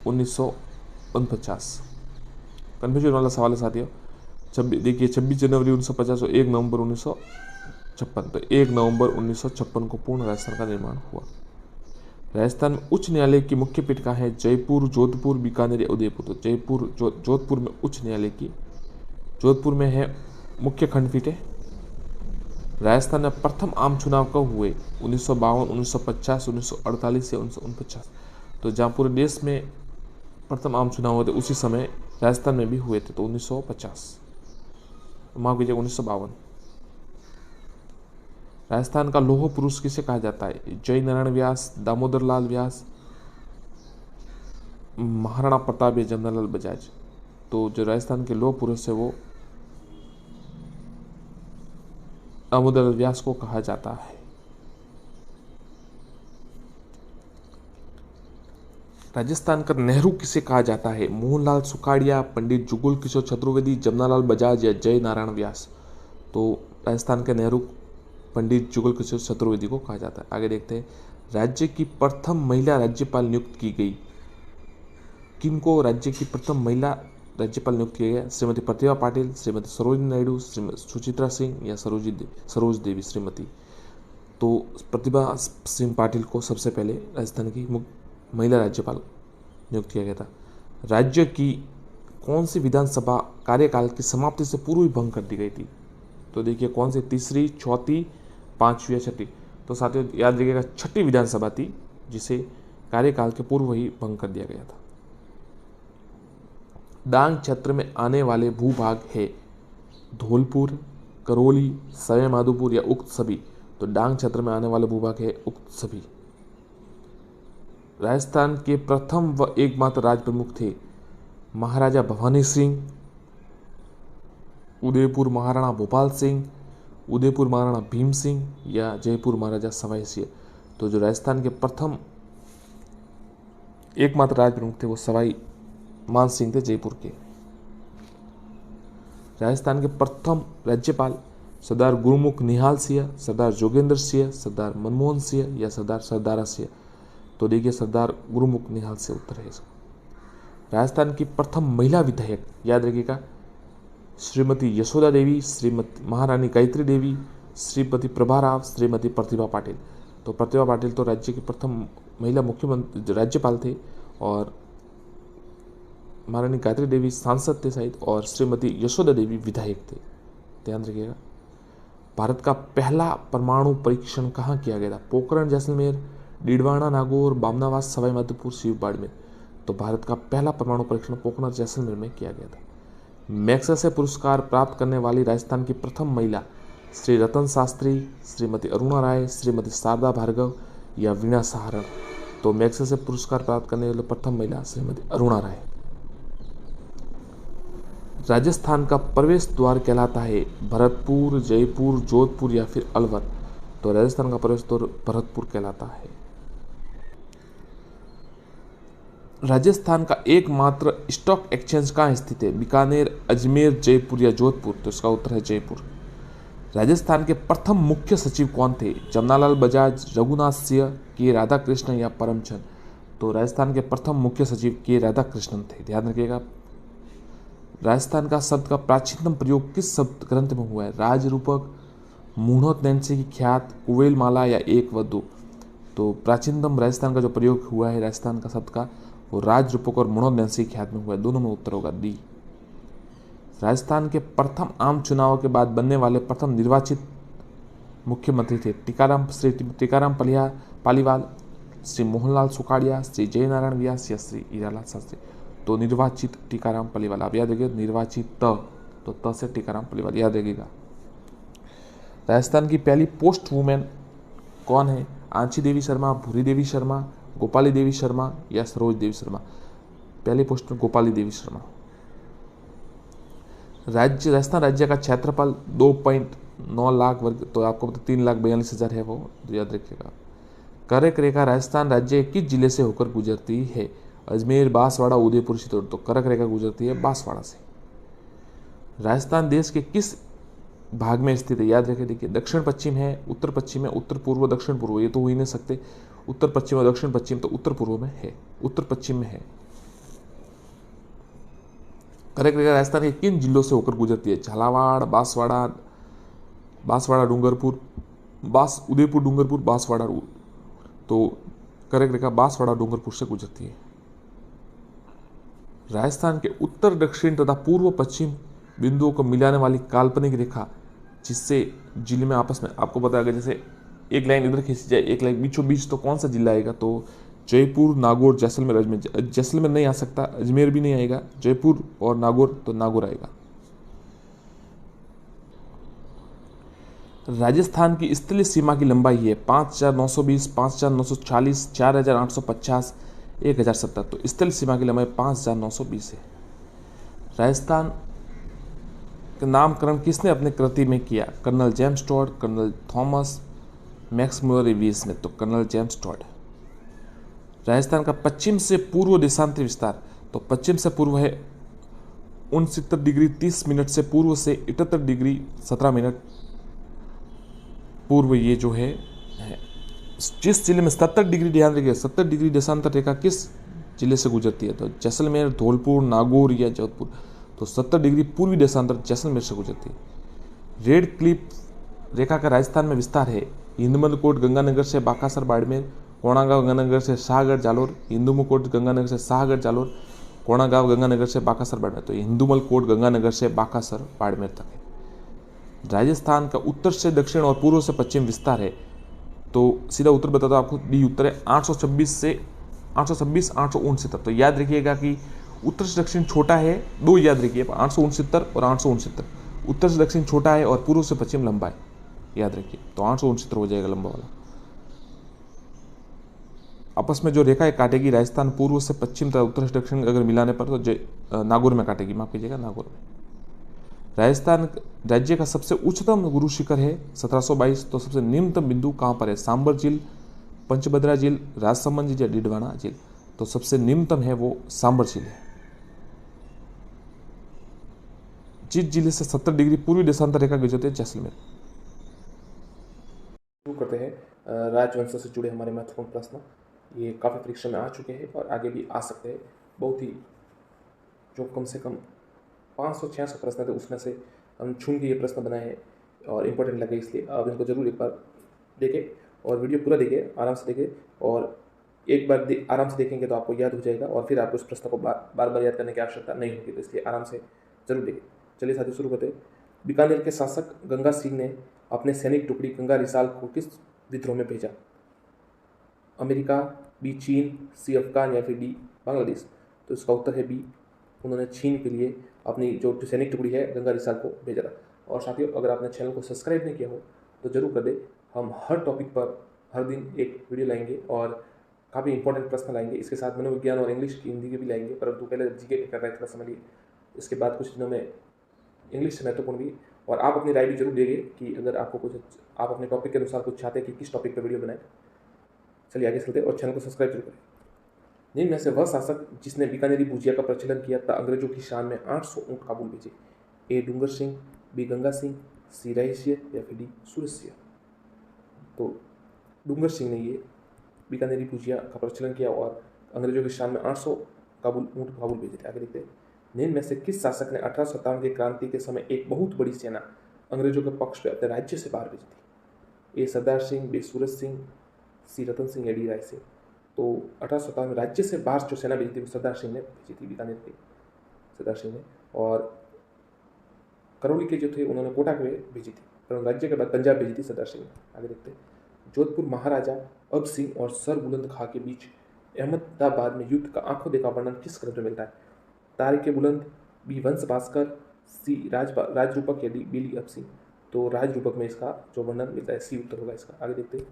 1949। Confusion वाला सवाल है साथियों। देखिए 26 जनवरी 1950 और 1 नवंबर 1956, तो 1 नवंबर 1956 को पूर्ण राजस्थान का निर्माण हुआ। राजस्थान में उच्च न्यायालय की मुख्य पीठ कहाँ है? जयपुर, जोधपुर, बीकानेर या उदयपुर। तो जयपुर जोधपुर में उच्च न्यायालय की, जोधपुर में है मुख्य खंडपीठ है। राजस्थान में प्रथम आम चुनाव कब हुए? 1952, 1950, 1948 या 1949। तो जहाँ पूरे देश में प्रथम आम चुनाव हुए थे उसी समय राजस्थान में भी हुए थे, तो 1950, माफ कीजिएगा 1952। राजस्थान का लौह पुरुष किसे कहा जाता है? जय नारायण व्यास, दामोदर लाल व्यास, महाराणा प्रताप या जमनालाल बजाज। तो जो राजस्थान के लौह पुरुष है वो दामोदर व्यास को कहा जाता है। राजस्थान का नेहरू किसे कहा जाता है? मोहनलाल सुखाड़िया, पंडित जुगल किशोर चतुर्वेदी, जमनालाल बजाज या जय नारायण व्यास। तो राजस्थान के नेहरू पंडित जुगल किशोर चतुर्वेदी को कहा जाता है। आगे देखते हैं, राज्य की प्रथम महिला राज्यपाल नियुक्त की गई। किनको राज्य की प्रथम महिला राज्यपाल नियुक्त किया गया? श्रीमती प्रतिभा पाटिल, श्रीमती सरोजिनी नायडू, श्रीमती सुचित्रा सिंह या सरोज देवी श्रीमती। तो प्रतिभा सिंह पाटिल को सबसे पहले राजस्थान की महिला राज्यपाल नियुक्त किया गया था। राज्य की कौन सी विधानसभा कार्यकाल की समाप्ति से पूर्व ही भंग कर दी गई थी? तो देखिए कौन सी, तीसरी, चौथी, पांचवी या छठी। तो साथियों याद रखिएगा छठी विधानसभा थी जिसे कार्यकाल के पूर्व ही भंग कर दिया गया था। डांग क्षेत्र में आने वाले भूभाग है धौलपुर, करौली, सवाई माधोपुर या उक्त सभी। तो डांग क्षेत्र में आने वाले भूभाग है उक्त सभी। राजस्थान के प्रथम व एकमात्र राज प्रमुख थे महाराजा भवानी सिंह, उदयपुर महाराणा भोपाल सिंह, उदयपुर महाराणा भीम सिंह या जयपुर महाराजा सवाई सिंह। तो जो राजस्थान के प्रथम एकमात्र राज प्रमुख थे वो सवाई मान सिंह थे जयपुर के। राजस्थान के प्रथम राज्यपाल सरदार गुरुमुख निहाल सिंह, सरदार जोगेंद्र सिंह, सरदार मनमोहन सिंह या सरदार सरदारा सिंह। तो देखिए सरदार गुरुमुख निहाल से उत्तर है इसका। राजस्थान की प्रथम महिला विधायक याद रखिएगा श्रीमती यशोदा देवी, श्रीमती महारानी गायत्री देवी, श्रीमती प्रभा राव, श्रीमती प्रतिभा पाटिल। तो प्रतिभा पाटिल तो राज्य की प्रथम महिला मुख्यमंत्री राज्यपाल थे और महारानी गायत्री देवी सांसद थे शायद और श्रीमती यशोदा देवी विधायक थे, ध्यान रखिएगा। भारत का पहला परमाणु परीक्षण कहाँ किया गया था? पोखरण जैसलमेर, डीडवाना नागौर, बामनावास, सवाई माधोपुर, शिव बाड़मेर। तो भारत का पहला परमाणु परीक्षण पोखरण जैसलमेर में किया गया था। मैग्सेसे पुरस्कार प्राप्त करने वाली राजस्थान की प्रथम महिला श्री रतन शास्त्री, श्रीमती अरुणा राय, श्रीमती शारदा भार्गव या वीणा सहारण। तो मैग्सेसे पुरस्कार प्राप्त करने वाली प्रथम महिला श्रीमती अरुणा राय। राजस्थान का प्रवेश द्वार कहलाता है भरतपुर, जयपुर, जोधपुर या फिर अलवर। तो राजस्थान का प्रवेश द्वार भरतपुर कहलाता है। राजस्थान का एकमात्र स्टॉक एक्सचेंज कहाँ स्थित है? बीकानेर, अजमेर, जयपुर या जोधपुर। तो इसका उत्तर है जयपुर। राजस्थान के प्रथम मुख्य सचिव कौन थे? जमनालाल बजाज, रघुनाथ सिंह, के राधाकृष्णन या परमचंद। तो राजस्थान के प्रथम मुख्य सचिव के राधाकृष्णन थे, ध्यान रखिएगा। राजस्थान का शब्द का प्राचीनतम प्रयोग किस शब्द ग्रंथ में हुआ है? राजरूपक, मूढ़ोत नैन्सी की ख्यात, कुवेल माला या एक व दो। तो प्राचीनतम राजस्थान का जो प्रयोग हुआ है राजस्थान का शब्द का वो राजरूपक और मूढ़ोत नैन्सी की ख्यात में हुआ है, दोनों में उत्तर होगा डी। राजस्थान के प्रथम आम चुनाव के बाद बनने वाले प्रथम निर्वाचित मुख्यमंत्री थे श्री टीकाराम पालीवाल, श्री मोहनलाल सुखाड़िया, श्री जयनारायण व्यास या श्री हीरालाल शास्त्री। तो निर्वाचित टीकाराम पालीवाल। आप याद रखिएगा निर्वाचित तो त से टीकाराम पालीवाल याद रखिएगा। राजस्थान की पहली पोस्ट वुमेन कौन है? आंची देवी शर्मा, भूरी देवी शर्मा, गोपाली देवी शर्मा या सरोज देवी शर्मा। पहले पोस्ट में गोपाली देवी शर्मा। राजस्थान राज्य का क्षेत्रफल 2.9 लाख वर्ग, तो आपको पता 3,42,000 है वो, तो याद रखिएगा। कर्क रेखा राजस्थान राज्य किस जिले से होकर गुजरती है? अजमेर, बांसवाड़ा, उदयपुर, चित्तौड़। तो कर्क रेखा गुजरती है बांसवाड़ा से। राजस्थान देश के किस भाग में स्थित है? याद रखें, देखिए दक्षिण पश्चिम है, उत्तर पश्चिम है, उत्तर पूर्व, दक्षिण पूर्व, ये तो हो ही नहीं सकते। उत्तर पश्चिम और दक्षिण पश्चिम, तो उत्तर पूर्व में है, उत्तर पश्चिम में है। करेक्ट रेखा राजस्थान के किन जिलों से होकर गुजरती है? झालावाड़, बांसवाड़ा, बांसवाड़ा डूंगरपुर, उदयपुर डूंगरपुर, बांसवाड़ा। तो करेक्ट रेखा बांसवाड़ा डूंगरपुर से गुजरती है। राजस्थान के उत्तर दक्षिण तथा पूर्व पश्चिम बिंदुओं को मिलाने वाली काल्पनिक रेखा जिससे जिले में आपस में, आपको पता है जैसे एक लाइन इधर खींची जाए, एक लाइन बीचों बीच, तो कौन सा जिला आएगा? तो जयपुर, नागौर, जैसलमेर, अजमेर। जैसलमेर नहीं आ सकता, अजमेर भी नहीं आएगा, जयपुर और नागौर, तो नागौर आएगा। राजस्थान की स्थलीय सीमा की लंबाई है 5,920, 5,940, 4,850, 1,070। तो स्थलीय सीमा की लंबाई 5,920 है। राजस्थान का नामकरण किसने अपने कृति में किया? Colonel James Tod, colonel Thomas, Max Muller, V Smith. तो कर्नल जेम्स टॉड। राजस्थान का पश्चिम से पूर्व देशांतरी विस्तार, तो पश्चिम से पूर्व है 69 डिग्री 30 मिनट से पूर्व से 78 डिग्री 17 मिनट पूर्व। ये जो है जिस जिले में 70 डिग्री, ध्यान रखिए 70 डिग्री देशांतर रेखा किस जिले से गुजरती है? तो जैसलमेर, धौलपुर, नागौर या जोधपुर। तो 70 डिग्री पूर्वी देशांतर जैसलमेर से गुजरती है। रेड क्लिफ रेखा का राजस्थान में विस्तार है हिंदमंद कोट गंगानगर से बाकासर बाड़मेर, कोणागांव गंगानगर से शाहगढ़ जालोर, हिंदुमल कोट गंगानगर से शाहगढ़ जालोर, कोणागांव गंगानगर से बाकासर बाड़मेर। तो हिंदुमल कोट गंगानगर से बाकासर बाड़मेर तक है। राजस्थान का उत्तर से दक्षिण और पूर्व से पश्चिम विस्तार है, तो सीधा उत्तर बता दो आपको, डी उत्तर है 826 से 826, 869। तो याद रखिएगा कि उत्तर से दक्षिण छोटा है, दो याद रखिए 869 और 869। उत्तर से दक्षिण छोटा है और पूर्व से पश्चिम लंबा है, याद रखिए। तो 869 हो जाएगा लंबा वाला। आपस में जो रेखा है काटेगी राजस्थान पूर्व से पश्चिम तथा उत्तर से दक्षिण अगर मिलाने पर तो नागौर में काटेगी, माफ कीजिएगा नागौर में। राजस्थान राज्य का सबसे उच्चतम गुरु शिखर है 1722। तो सबसे निम्नतम बिंदु कहाँ पर है? सांबर झील, पंचभद्रा झील, राजसमंद झील या डिडवाना झील। तो सबसे निम्नतम है वो सांबर झील है। जिस जिले से 70 डिग्री पूर्वी देशांतर रेखा गुजरती है? जैसलमेर। शुरू करते हैं राजवंश से जुड़े हमारे महत्वपूर्ण प्रश्न। ये काफ़ी परीक्षा में आ चुके हैं और आगे भी आ सकते हैं। बहुत ही जो कम से कम 500-600 प्रश्न थे उसमें से हम चुन के ये प्रश्न बनाए हैं और इम्पोर्टेंट लगे, इसलिए आप इनको जरूर एक बार देखें और वीडियो पूरा देखें, आराम से देखें। और एक बार आराम से देखेंगे तो आपको याद हो जाएगा और फिर आपको उस प्रश्न को बार बार याद करने की आवश्यकता नहीं होगी, तो इसलिए आराम से जरूर देखें। चलिए साथियों शुरू करते हैं। बीकानेर के शासक गंगा सिंह ने अपने सैनिक टुकड़ी गंगा रिसाल को किस विद्रोह में भेजा? अमेरिका, बी चीन, सी अफगान या फिर डी बांग्लादेश। तो इसका उत्तर है बी, उन्होंने चीन के लिए अपनी जो सैनिक टुकड़ी है गंगा रिसाल को भेजा था। और साथियों अगर आपने चैनल को सब्सक्राइब नहीं किया हो तो जरूर कर दे। हम हर टॉपिक पर हर दिन एक वीडियो लाएंगे और काफ़ी इंपॉर्टेंट प्रश्न लाएंगे। इसके साथ मनोविज्ञान और इंग्लिश की हिंदी के भी लाएंगे, परंतु पहले जीके कर रहे थोड़ा समझ लिए, इसके बाद कुछ दिनों में इंग्लिश से महत्वपूर्ण भी। और आप अपनी राय भी जरूर देंगे कि अगर आपको कुछ, आप अपने टॉपिक के अनुसार कुछ चाहते हैं कि किस टॉपिक पर वीडियो बनाए। चलिए आगे चलते और चैनल को सब्सक्राइब जरूर करें। निम्न में से वह शासक जिसने बीकानेरी भुजिया का प्रचलन किया था अंग्रेजों की शान में 800 ऊँट काबुल भेजे? ए डूंगर सिंह, बी गंगा सिंह, सी रायसिंह या फिर डी सूरज सिंह। तो डूंगर सिंह ने ये बीकानेरी भुजिया का प्रचलन किया और अंग्रेजों की शान में 800 ऊँट काबुल भेजे थे। आगे देखते हैं। निम्न में से किस शासक ने 1857 की क्रांति के समय एक बहुत बड़ी सेना अंग्रेजों के पक्ष में अपने राज्य से बाहर भेजी थी? ए सरदार सिंह, बी सूरज सिंह, सी रतन सिंह या डी राय सिंह। तो 1857 में राज्य से बाहर जो सेना भेजी थी वो सरदार सिंह ने भेजी थी, बीकानेर के सरदार सिंह ने। और करौली के जो थे उन्होंने कोटा के भेजी थी, पर राज्य के बाद पंजाब भेजी थी सरदार सिंह ने। आगे देखते हैं। जोधपुर महाराजा अब सिंह और सर बुलंद खां के बीच अहमदाबाद में युद्ध का आंखों देखा वर्णन किस ग्रंथ में मिलता है? तारिक बुलंद, बी वंश भास्कर, सी राजरूपक या डी बिली अब सिंह। तो राजरूपक में इसका जो वर्णन मिलता है, सी उत्तर होगा इसका। आगे देखते हैं।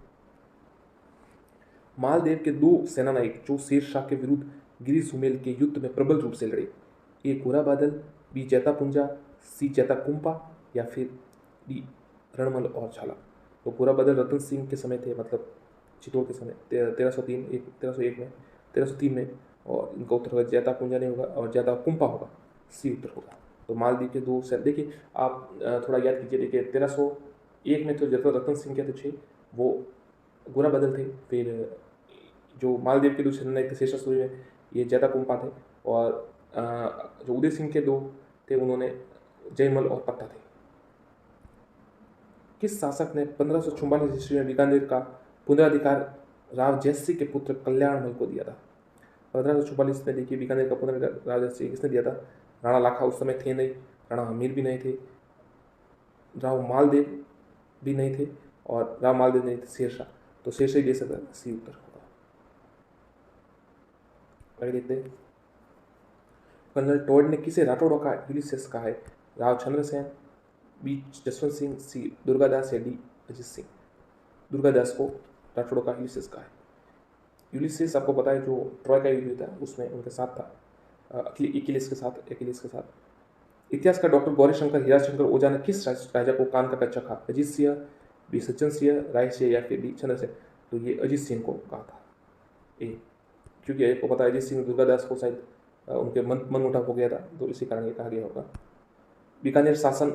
मालदेव के दो सेनानायक जो शेर शाह के विरुद्ध गिरी सुमेल के युद्ध में प्रबल रूप से लड़े? ए गोरा बादल, बी जैता पुंजा, सी जैता कुंपा या फिर डी रणमल और झाला। तो गोरा बादल रतन सिंह के समय थे, मतलब चित्तौड़ के समय 1303 में। और इनका उत्तर होगा जैता पुंजा नहीं होगा और जैता कुंपा होगा, सी उत्तर होगा। तो मालदीव के दो सेना, देखिए आप थोड़ा याद कीजिए। देखिए 1301 में तो जैता रतन सिंह के थे वो गोरा बादल थे, फिर जो मालदीव के दूसरे सेना थे शेषासुरी में ये जैता कुंपा थे, और जो उदय सिंह के दो थे उन्होंने जयमल और पट्टा थे। किस शासक ने 1544 ईस्वी में बीकानेर का पुनराधिकार राव जयसिंह के पुत्र कल्याणमल को दिया था? 1544 में देखिए बीकानेर का पुनराधिकार राव जयसिंह किसने दिया था? राणा लाखा उस समय थे नहीं, राणा हमीर भी नहीं थे, राव मालदेव भी नहीं थे और राव मालदेव नहीं थे शेरशाह, तो शेरशाह ही दे सकता है, सी उत्तर होगा। आगे देखते हैं। कर्नल टॉड ने किसे राठौड़ों का यूलिसेस कहा है? राव चंद्रसेन, बी जसवंत सिंह, सी दुर्गादास या डी अजीत सिंह? दुर्गादास को राठौड़ों का यूलिसेस कहा है। यूलिसेस आपको पता है जो ट्रॉय का युद्ध था उसमें उनके साथ था, एकिलेस के साथ। इतिहास का डॉक्टर गौरीशंकर हीराशंकर ओझा ने किस राजा को कान का कच्चा कहा? अजीत सिंह, बी सज्जन सिंह, राय सिंह या फिर डी चंद्रसेन? तो ये अजीत सिंह को कहा था ए, क्योंकि आपको पता है अजीत सिंह दुर्गादास को शायद उनके मन मुटाव हो गया था, तो इसी कारण ये कहा गया होगा। बीकानेर शासन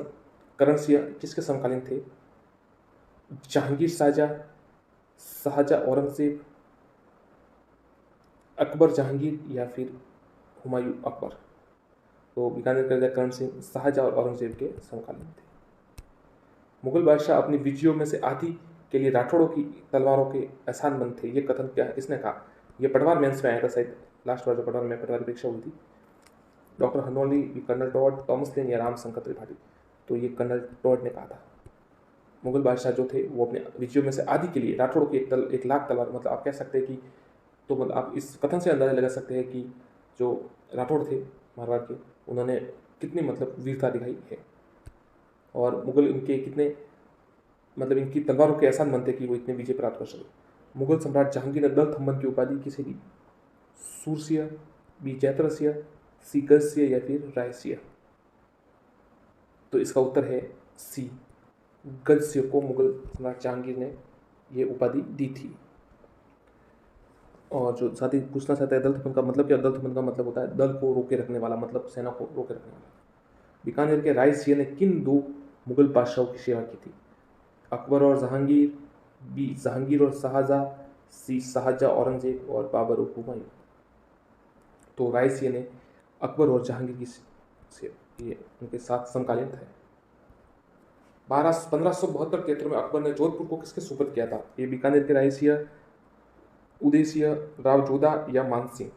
करण सिंह किसके समकालीन थे? जहांगीर शाहजहां औरंगजेब, अकबर जहांगीर या फिर हुमायूं अकबर? तो बीकानेर का राजा करण सिंह शाहजहां और औरंगजेब के समकालीन थे। मुगल बादशाह अपनी विजयों में से आधी के लिए राठौड़ों की तलवारों के एहसानमंद थे, ये कथन क्या है, किसने कहा? ये पटवार मेंस में आया था शायद, लास्ट बार जो पटवार की परीक्षा हुई थी। डॉक्टर हनोली, कर्नल टॉड, थॉमस लेन या राम शंकर त्रिपाठी? तो ये कर्नल टॉड ने कहा था। मुगल बादशाह जो थे वो अपने विजयों में से आधी के लिए राठौड़ों की 1 लाख तलवार, मतलब आप कह सकते हैं कि, तो मतलब आप इस कथन से अंदाजा लगा सकते हैं कि जो राठौड़ थे मारवाड़ के, उन्होंने कितनी मतलब वीरता दिखाई है और मुगल इनके कितने मतलब इनकी तलवारों के एहसान बनते कि वो इतने विजय प्राप्त कर सके। मुगल सम्राट जहांगीर ने दल थम्मन की उपाधि किसे दी? सूरसिया, बी जैतरसिया, सी गजसिया या फिर रायसिया? तो इसका उत्तर है सी गजसिया को मुगल सम्राट जहांगीर ने ये उपाधि दी थी। और जो साथ ही पूछना चाहता है दल थम्मन का मतलब क्या? दल थम्मन का मतलब होता है दल को रोके रखने वाला, मतलब सेना को रोके रखने वाला। बीकानेर के रायसिया ने किन 2 मुगल बादशाहों की सेवा की थी? अकबर और जहांगीर, बी जहांगीर और शाहजहां, सी शाहजहां औरंगजेब और बाबर और हुमायूं? तो रायसिया ने अकबर और जहांगीर की से ये उनके साथ समकालीन थे। 1572-73 में अकबर ने जोधपुर को किसके सुपुर्द किया था? ये बीकानेर के रायसिया, उदय सिंह, राव जोधा या मान सिंह?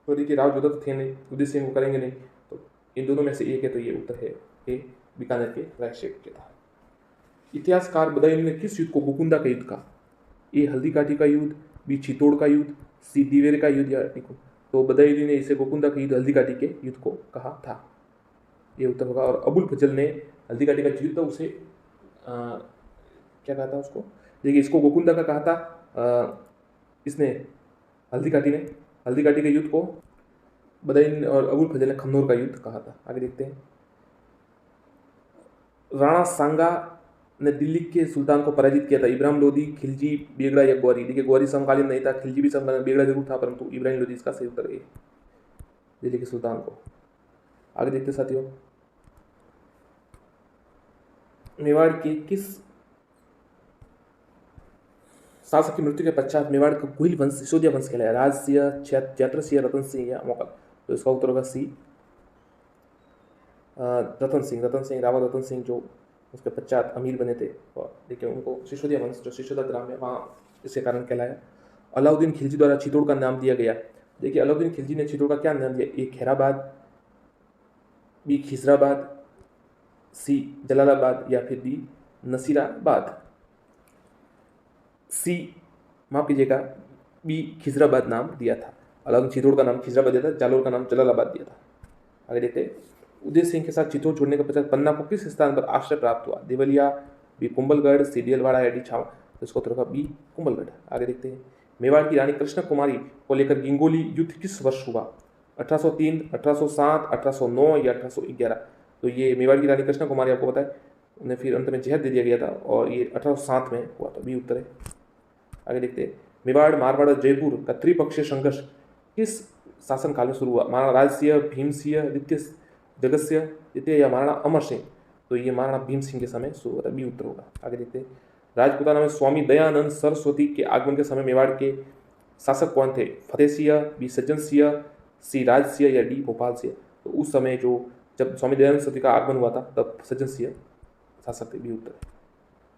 तो देखिए राव जोधा तो थे नहीं, उदय सिंह को करेंगे नहीं, तो इन दोनों में से एक है, तो ये उत्तर है ए बीकानेर के रायसिया के था। इतिहासकार बदायूं ने किस युद्ध को गोकुंदा का युद्ध कहा? ए हल्दी घाटी का युद्ध, बी चित्तौड़ का युद्ध, सी दिवेर का युद्ध या टिकू? तो बदायूं ने इसे गोकुंदा का युद्ध, हल्दी घाटी के युद्ध को कहा था, ये उत्तर होगा। और अबुल फजल ने हल्दी घाटी का युद्ध था उसे क्या कहा था उसको? देखिए इसको गोकुंदा का कहा था इसने हल्दी घाटी के युद्ध को बदायूं और अबुल फजल ने खन्नौर का युद्ध कहा था। आगे देखते हैं। राणा सांगा ने दिल्ली के सुल्तान को पराजित किया था? इब्राहिम लोदी, खिलजी, बेगड़ा या ग्वारी? देखिए ग्वारी समकालीन नहीं था, खिलजी भी समकालीन, बेगड़ा जरूर था, परंतु इब्राहिम लोदी इसका सही उत्तर है, दिल्ली के सुल्तान को। आगे देखते साथियों। मेवाड़ के किस शासक की मृत्यु के पश्चात मेवाड़ का गुहिल वंश सिसोदिया वंश कहलाया? राज सिंह, जैत्र सिंह, रतन सिंह या मोगल? तो इसका उत्तर होगा सी रतन सिंह, रावत रतन सिंह, जो उसके पश्चात अमीर बने थे। और देखिए उनको सिसोदिया वंश, जो सिसोदा ग्राम है वहाँ इसके कारण कहलाया। अलाउद्दीन खिलजी द्वारा चित्तौड़ का नाम दिया गया? देखिए अलाउद्दीन खिलजी ने चित्तौड़ का क्या नाम दिया? ए खैराबाद, बी खिजराबाद, सी जलालाबाद या फिर डी नसीराबाद? सी माफ कीजिएगा, बी खिजराबाद नाम दिया था। अलाउद्दीन चित्तौड़ का नाम खिजराबाद दिया था, जालोर का नाम जलालाबाद दिया था। आगे देखते हैं। उदय सिंह के साथ चित्तौड़ छोड़ने के पश्चात पन्ना को किस स्थान पर आश्रय प्राप्त हुआ? देवलिया, बी कुंभलगढ़, सी दिलवाड़ा या डी छावा? तो इसको उत्तर होगा बी कुंभलगढ़। आगे देखते हैं। मेवाड़ की रानी कृष्ण कुमारी को लेकर गिंगोली युद्ध किस वर्ष हुआ? 1803, 1807, 1809 या 1811? तो ये मेवाड़ की रानी कृष्ण कुमारी आपको पता है उन्हें फिर अंत में जहर दे दिया गया था और ये 1807 में हुआ था, बी उत्तर है। आगे देखते हैं। मेवाड़, मारवाड़ और जयपुर का त्रिपक्षीय संघर्ष किस शासनकाल में शुरू हुआ? महाराणा राज सिंह, भीम सिंह, द्वितीय या महाराणा अमर सिंह? तो ये महाराणा भीम सिंह के समय शुरू हुआ था, बी उत्तर होगा। आगे देखते हैं। राजपूताना में स्वामी दयानंद सरस्वती के आगमन के समय मेवाड़ के शासक कौन थे? फतेह सिंह, बी सज्जन सिंह, सी राजसिंह या डी भोपाल सिंह। तो उस समय जो जब स्वामी दयानंद सरस्वती का आगमन हुआ था तब सज्जन सिंह शासक थे, बी उत्तर है।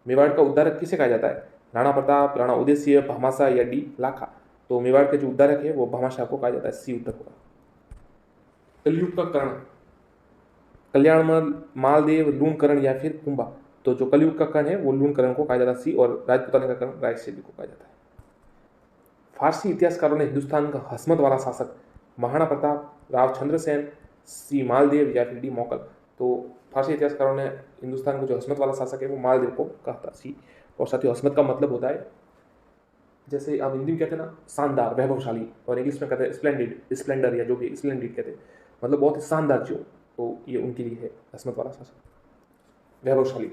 मेवाड़ का उद्धारक किसे कहा जाता है? राणा प्रताप, राणा उदय सिंह, भामाशाह या डी लाखा। तो मेवाड़ के जो उद्धारक है वो भामाशाह को कहा जाता है, सी उत्तर होगा। कलयुग का कर्ण, कल्याणमल, मालदेव, लूणकरण या फिर कुंभा। तो जो कलयुग का कर्ण है वो लूणकरण को कहा जाता है, सी। और राजपूताना का कर्ण रायसेन को कहा जाता है। फारसी इतिहासकारों ने हिंदुस्तान का हसमत वाला शासक महाराणा प्रताप, राव चंद्रसेन, सी मालदेव या फिर डी मौकल। तो फारसी इतिहासकारों ने हिंदुस्तान का जो हसमत वाला शासक है वो मालदेव को कहा था, सी। और साथ ही हसमत का मतलब होता है, जैसे आप हिंदी में कहते हैं ना शानदार, वैभवशाली, और इंग्लिश में कहते हैं स्प्लेंडिड, स्प्लेंडर या जो भी स्प्लेंडिड कहते हैं, मतलब बहुत ही शानदार चीज। तो ये उनके लिए है हसमत वाला शासक, वैभवशाली।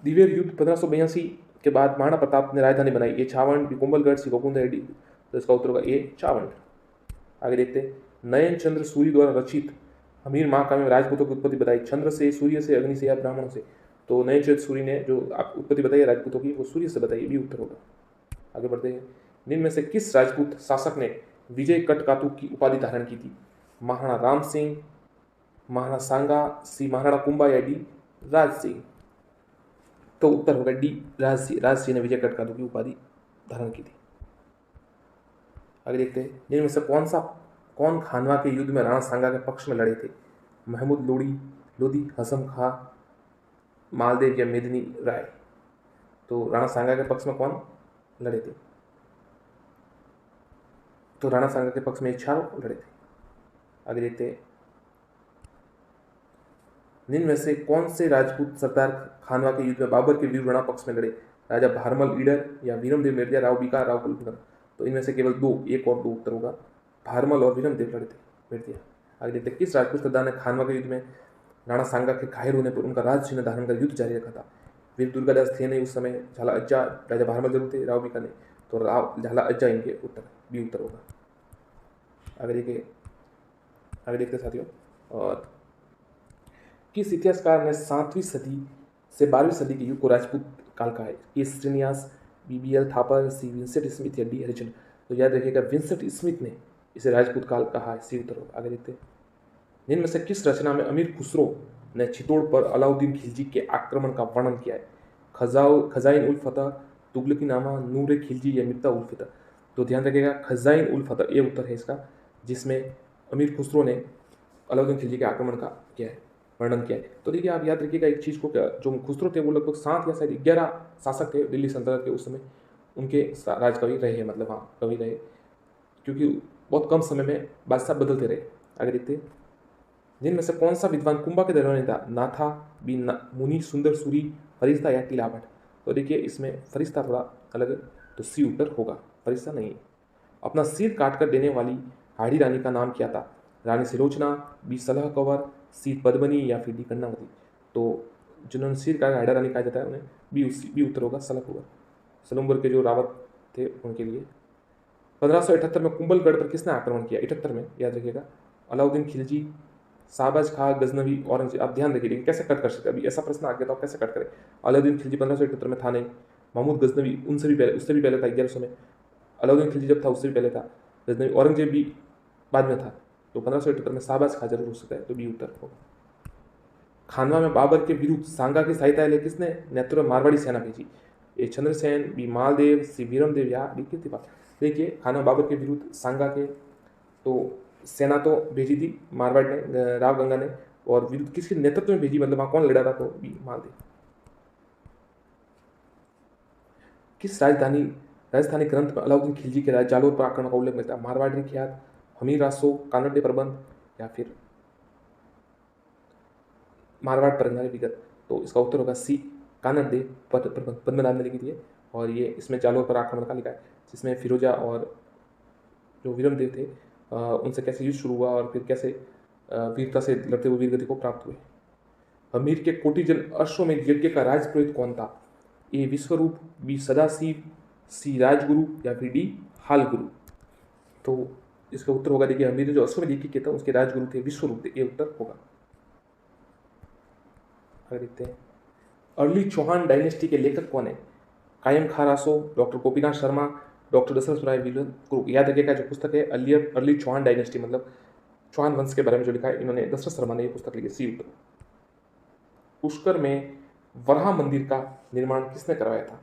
दिवेर युद्ध 1582 के बाद महाराणा प्रताप ने राजधानी बनाई, ए छावंड, बी कुंभलगढ़, सी गोकुंद, डी। तो इसका उत्तर होगा ए छावंड। आगे देखते हैं, नयन चंद्र सूरी द्वारा रचित हमीर महाकाव्य में राजपूतों की उत्पत्ति बताई, चंद्र से, सूर्य से, अग्नि से या ब्राह्मणों से। तो नयन चंद्र सूरी ने जो उत्पत्ति बताई है राजपूतों की वो सूर्य से बताई, बी उत्तर होगा। आगे बढ़ते हैं, निम्न में से किस राजपूत शासक ने विजय कटकातु की उपाधि धारण की थी? महाराणा राम सिंह, महाराणा सांगा, सी महाराणा कुंभा या डी राज सिंह। तो उत्तर होगा डी राज सिंह। राज सिंह ने विजय कटकातु की उपाधि धारण की थी। आगे देखते हैं, निम्न में से कौन खानवा के युद्ध में राणा सांगा के पक्ष में लड़े थे? महमूद लोधी, हसम खां, मालदेव या मेदिनी राय। तो राणा सांगा के पक्ष में कौन लड़े थे? तो राणा सांगा के पक्ष में चारों लड़े थे। आगे देखते हैं, निम्न में से कौन से राजपूत सरदार खानवा के युद्ध में बाबर के वीर राणा पक्ष में लड़े? राजा भारमल ईडर या वीरमदेव मेड़िया, राव बीका, राव कुलभूषण। तो इनमें से केवल दो, एक और दो उत्तर होगा, भारमल और वीरमदेव लड़े थे मेड़िया। आगे देखते हैं, किस राजपूत सरदार ने खानवा के युद्ध में राणा सांगा के घायल होने पर उनका राज चिन्ह धारण कर युद्ध जारी रखा था? वीर दुर्गादास थे नहीं उस समय, झाला अज्जा, राजा भारमल जरूर थे, राव बीका ने। तो राव झाला अज्जा इनके उत्तर, बी उत्तर होगा। आगे देखते साथियों, और किस इतिहासकार ने 7वीं सदी से 12वीं सदी के युग को राजपूत काल कहा है? ए श्रीनिवास, BBL थापर, सी विंसेंट स्मिथ या डी हरिचंद। तो याद रखिएगा विंसेंट स्मिथ ने इसे राजपूत काल कहा है, सी उत्तर होगा। आगे देखते हैं, निम्न में से किस रचना में अमीर खुसरो ने चित्तौड़ पर अलाउद्दीन खिलजी के आक्रमण का वर्णन किया है? खजाइन उल फतह, तुगलकीनामा, नूर खिलजी या मिफ्ता उल फितर। तो ध्यान रखिएगा खजाइन उल फतह ये उत्तर है इसका, जिसमें अमीर खुसरो ने अलाउद्दीन खिलजी के आक्रमण का किया है, वर्णन किया है। तो देखिए आप याद रखिएगा एक चीज़ को, क्या जो खुसरो थे वो लगभग 7 या शायद 11 शासक थे दिल्ली सल्तनत के उस समय, उनके राजकवि रहे हैं, मतलब हाँ कवि रहे, क्योंकि बहुत कम समय में बादशाह बदलते रहे। आगे देखते हैं, जिनमें से कौन सा विद्वान कुंभा के दरबार में था? नाथा, बी मुनि सुंदर सूरी, फरिश्ता या टीलाभट्ट। तो देखिए इसमें फरिश्ता थोड़ा अलग है, तो सी उत्तर होगा, फरिश्ता नहीं है। अपना सिर काट कर देने वाली हाड़ी रानी का नाम क्या था? रानी सिलोचना, बी सलह कंवर, सी पद्मनी या फिर डी कर्णावती। तो जिन्होंने सिर काटा हाड़ा रानी कहा जाता है उन्हें बी उत्तर होगा, सलह कंवर। सलूम्बर के जो रावत थे उनके लिए। 1578 में कुंभलगढ़ पर किसने आक्रमण किया? 78 में, याद रखिएगा, अलाउद्दीन खिलजी, शाहबाज खां, गजनवी, औरंगजेब। आप ध्यान रखिए कैसे कट कर सकते हैं, अभी ऐसा प्रश्न आ गया तो आप कैसे कट करें? अलाउद्दीन खिलजी 1578 में था नहीं, महमूद गजनवी उससे भी पहले था 1100 में, अलाउद्दीन खिलजी जब था उससे भी पहले था, गजनवी, औरंगजेब भी बाद में था। तो 1578 में शाहबाज खां जरूर हो सकता है, तो बी उत्तर होगा। खानवा में बाबर के विरुद्ध सांगा की सहायता ले किसने नेतृत्व में मारवाड़ी सेना भेजी? ए चंद्रसेन, बी मालदेव, सी वीरमदेव या डी कीर्तिपाल। देखिए खानवा बाबर के विरुद्ध सांगा के तो सेना तो भेजी थी मारवाड़ ने, राव गंगा ने, और विरुद्ध किसके नेतृत्व में भेजी, मतलब वहां कौन लड़ा था? तो बी मालदेव। किस राजस्थानी ग्रंथ में अलाउद्दीन खिलजी के जालोर पर आक्रमण का उल्लेख मिलता है? मारवाड़ी ख्यात, हमीर रासो, कानड़े प्रबंध या फिर मारवाड़ परगना विगत। तो इसका उत्तर होगा सी कानड़े प्रबंध, पद्मनाभ ने लिखी थी, और ये इसमें जालोर पर आक्रमण का लिखा है, जिसमें फिरोजा और जो वीरमदेव थे उनसे कैसे युद्ध शुरू हुआ और फिर कैसे वीरता से लड़ते हुए वीरगति को प्राप्त हुए। हमीर के कोटिजन अश्वमेध यज्ञ का राजपुरोहित कौन था? ए विश्वरूप, बी सदाशिव, सी राजगुरु या फिर डी हालगुरु। तो इसका उत्तर होगा, देखिए हमीर जो अश्वमेध यज्ञ किया था उसके राजगुरु थे विश्वरूप थे, ये उत्तर होगा। आगे देखते हैं, अर्ली चौहान डायनेस्टी के लेखक कौन है? कायम खां रासो, डॉक्टर गोपीनाथ शर्मा, डॉक्टर दशरथ राय विलन। याद रखिएगा जो पुस्तक है अर्ली चौहान डायनेस्टी, मतलब चौहान वंश के बारे में जो लिखा है इन्होंने दशरथ शर्मा ने ये पुस्तक लिखी, सी उत्तर। पुष्कर में वराह मंदिर का निर्माण किसने करवाया था?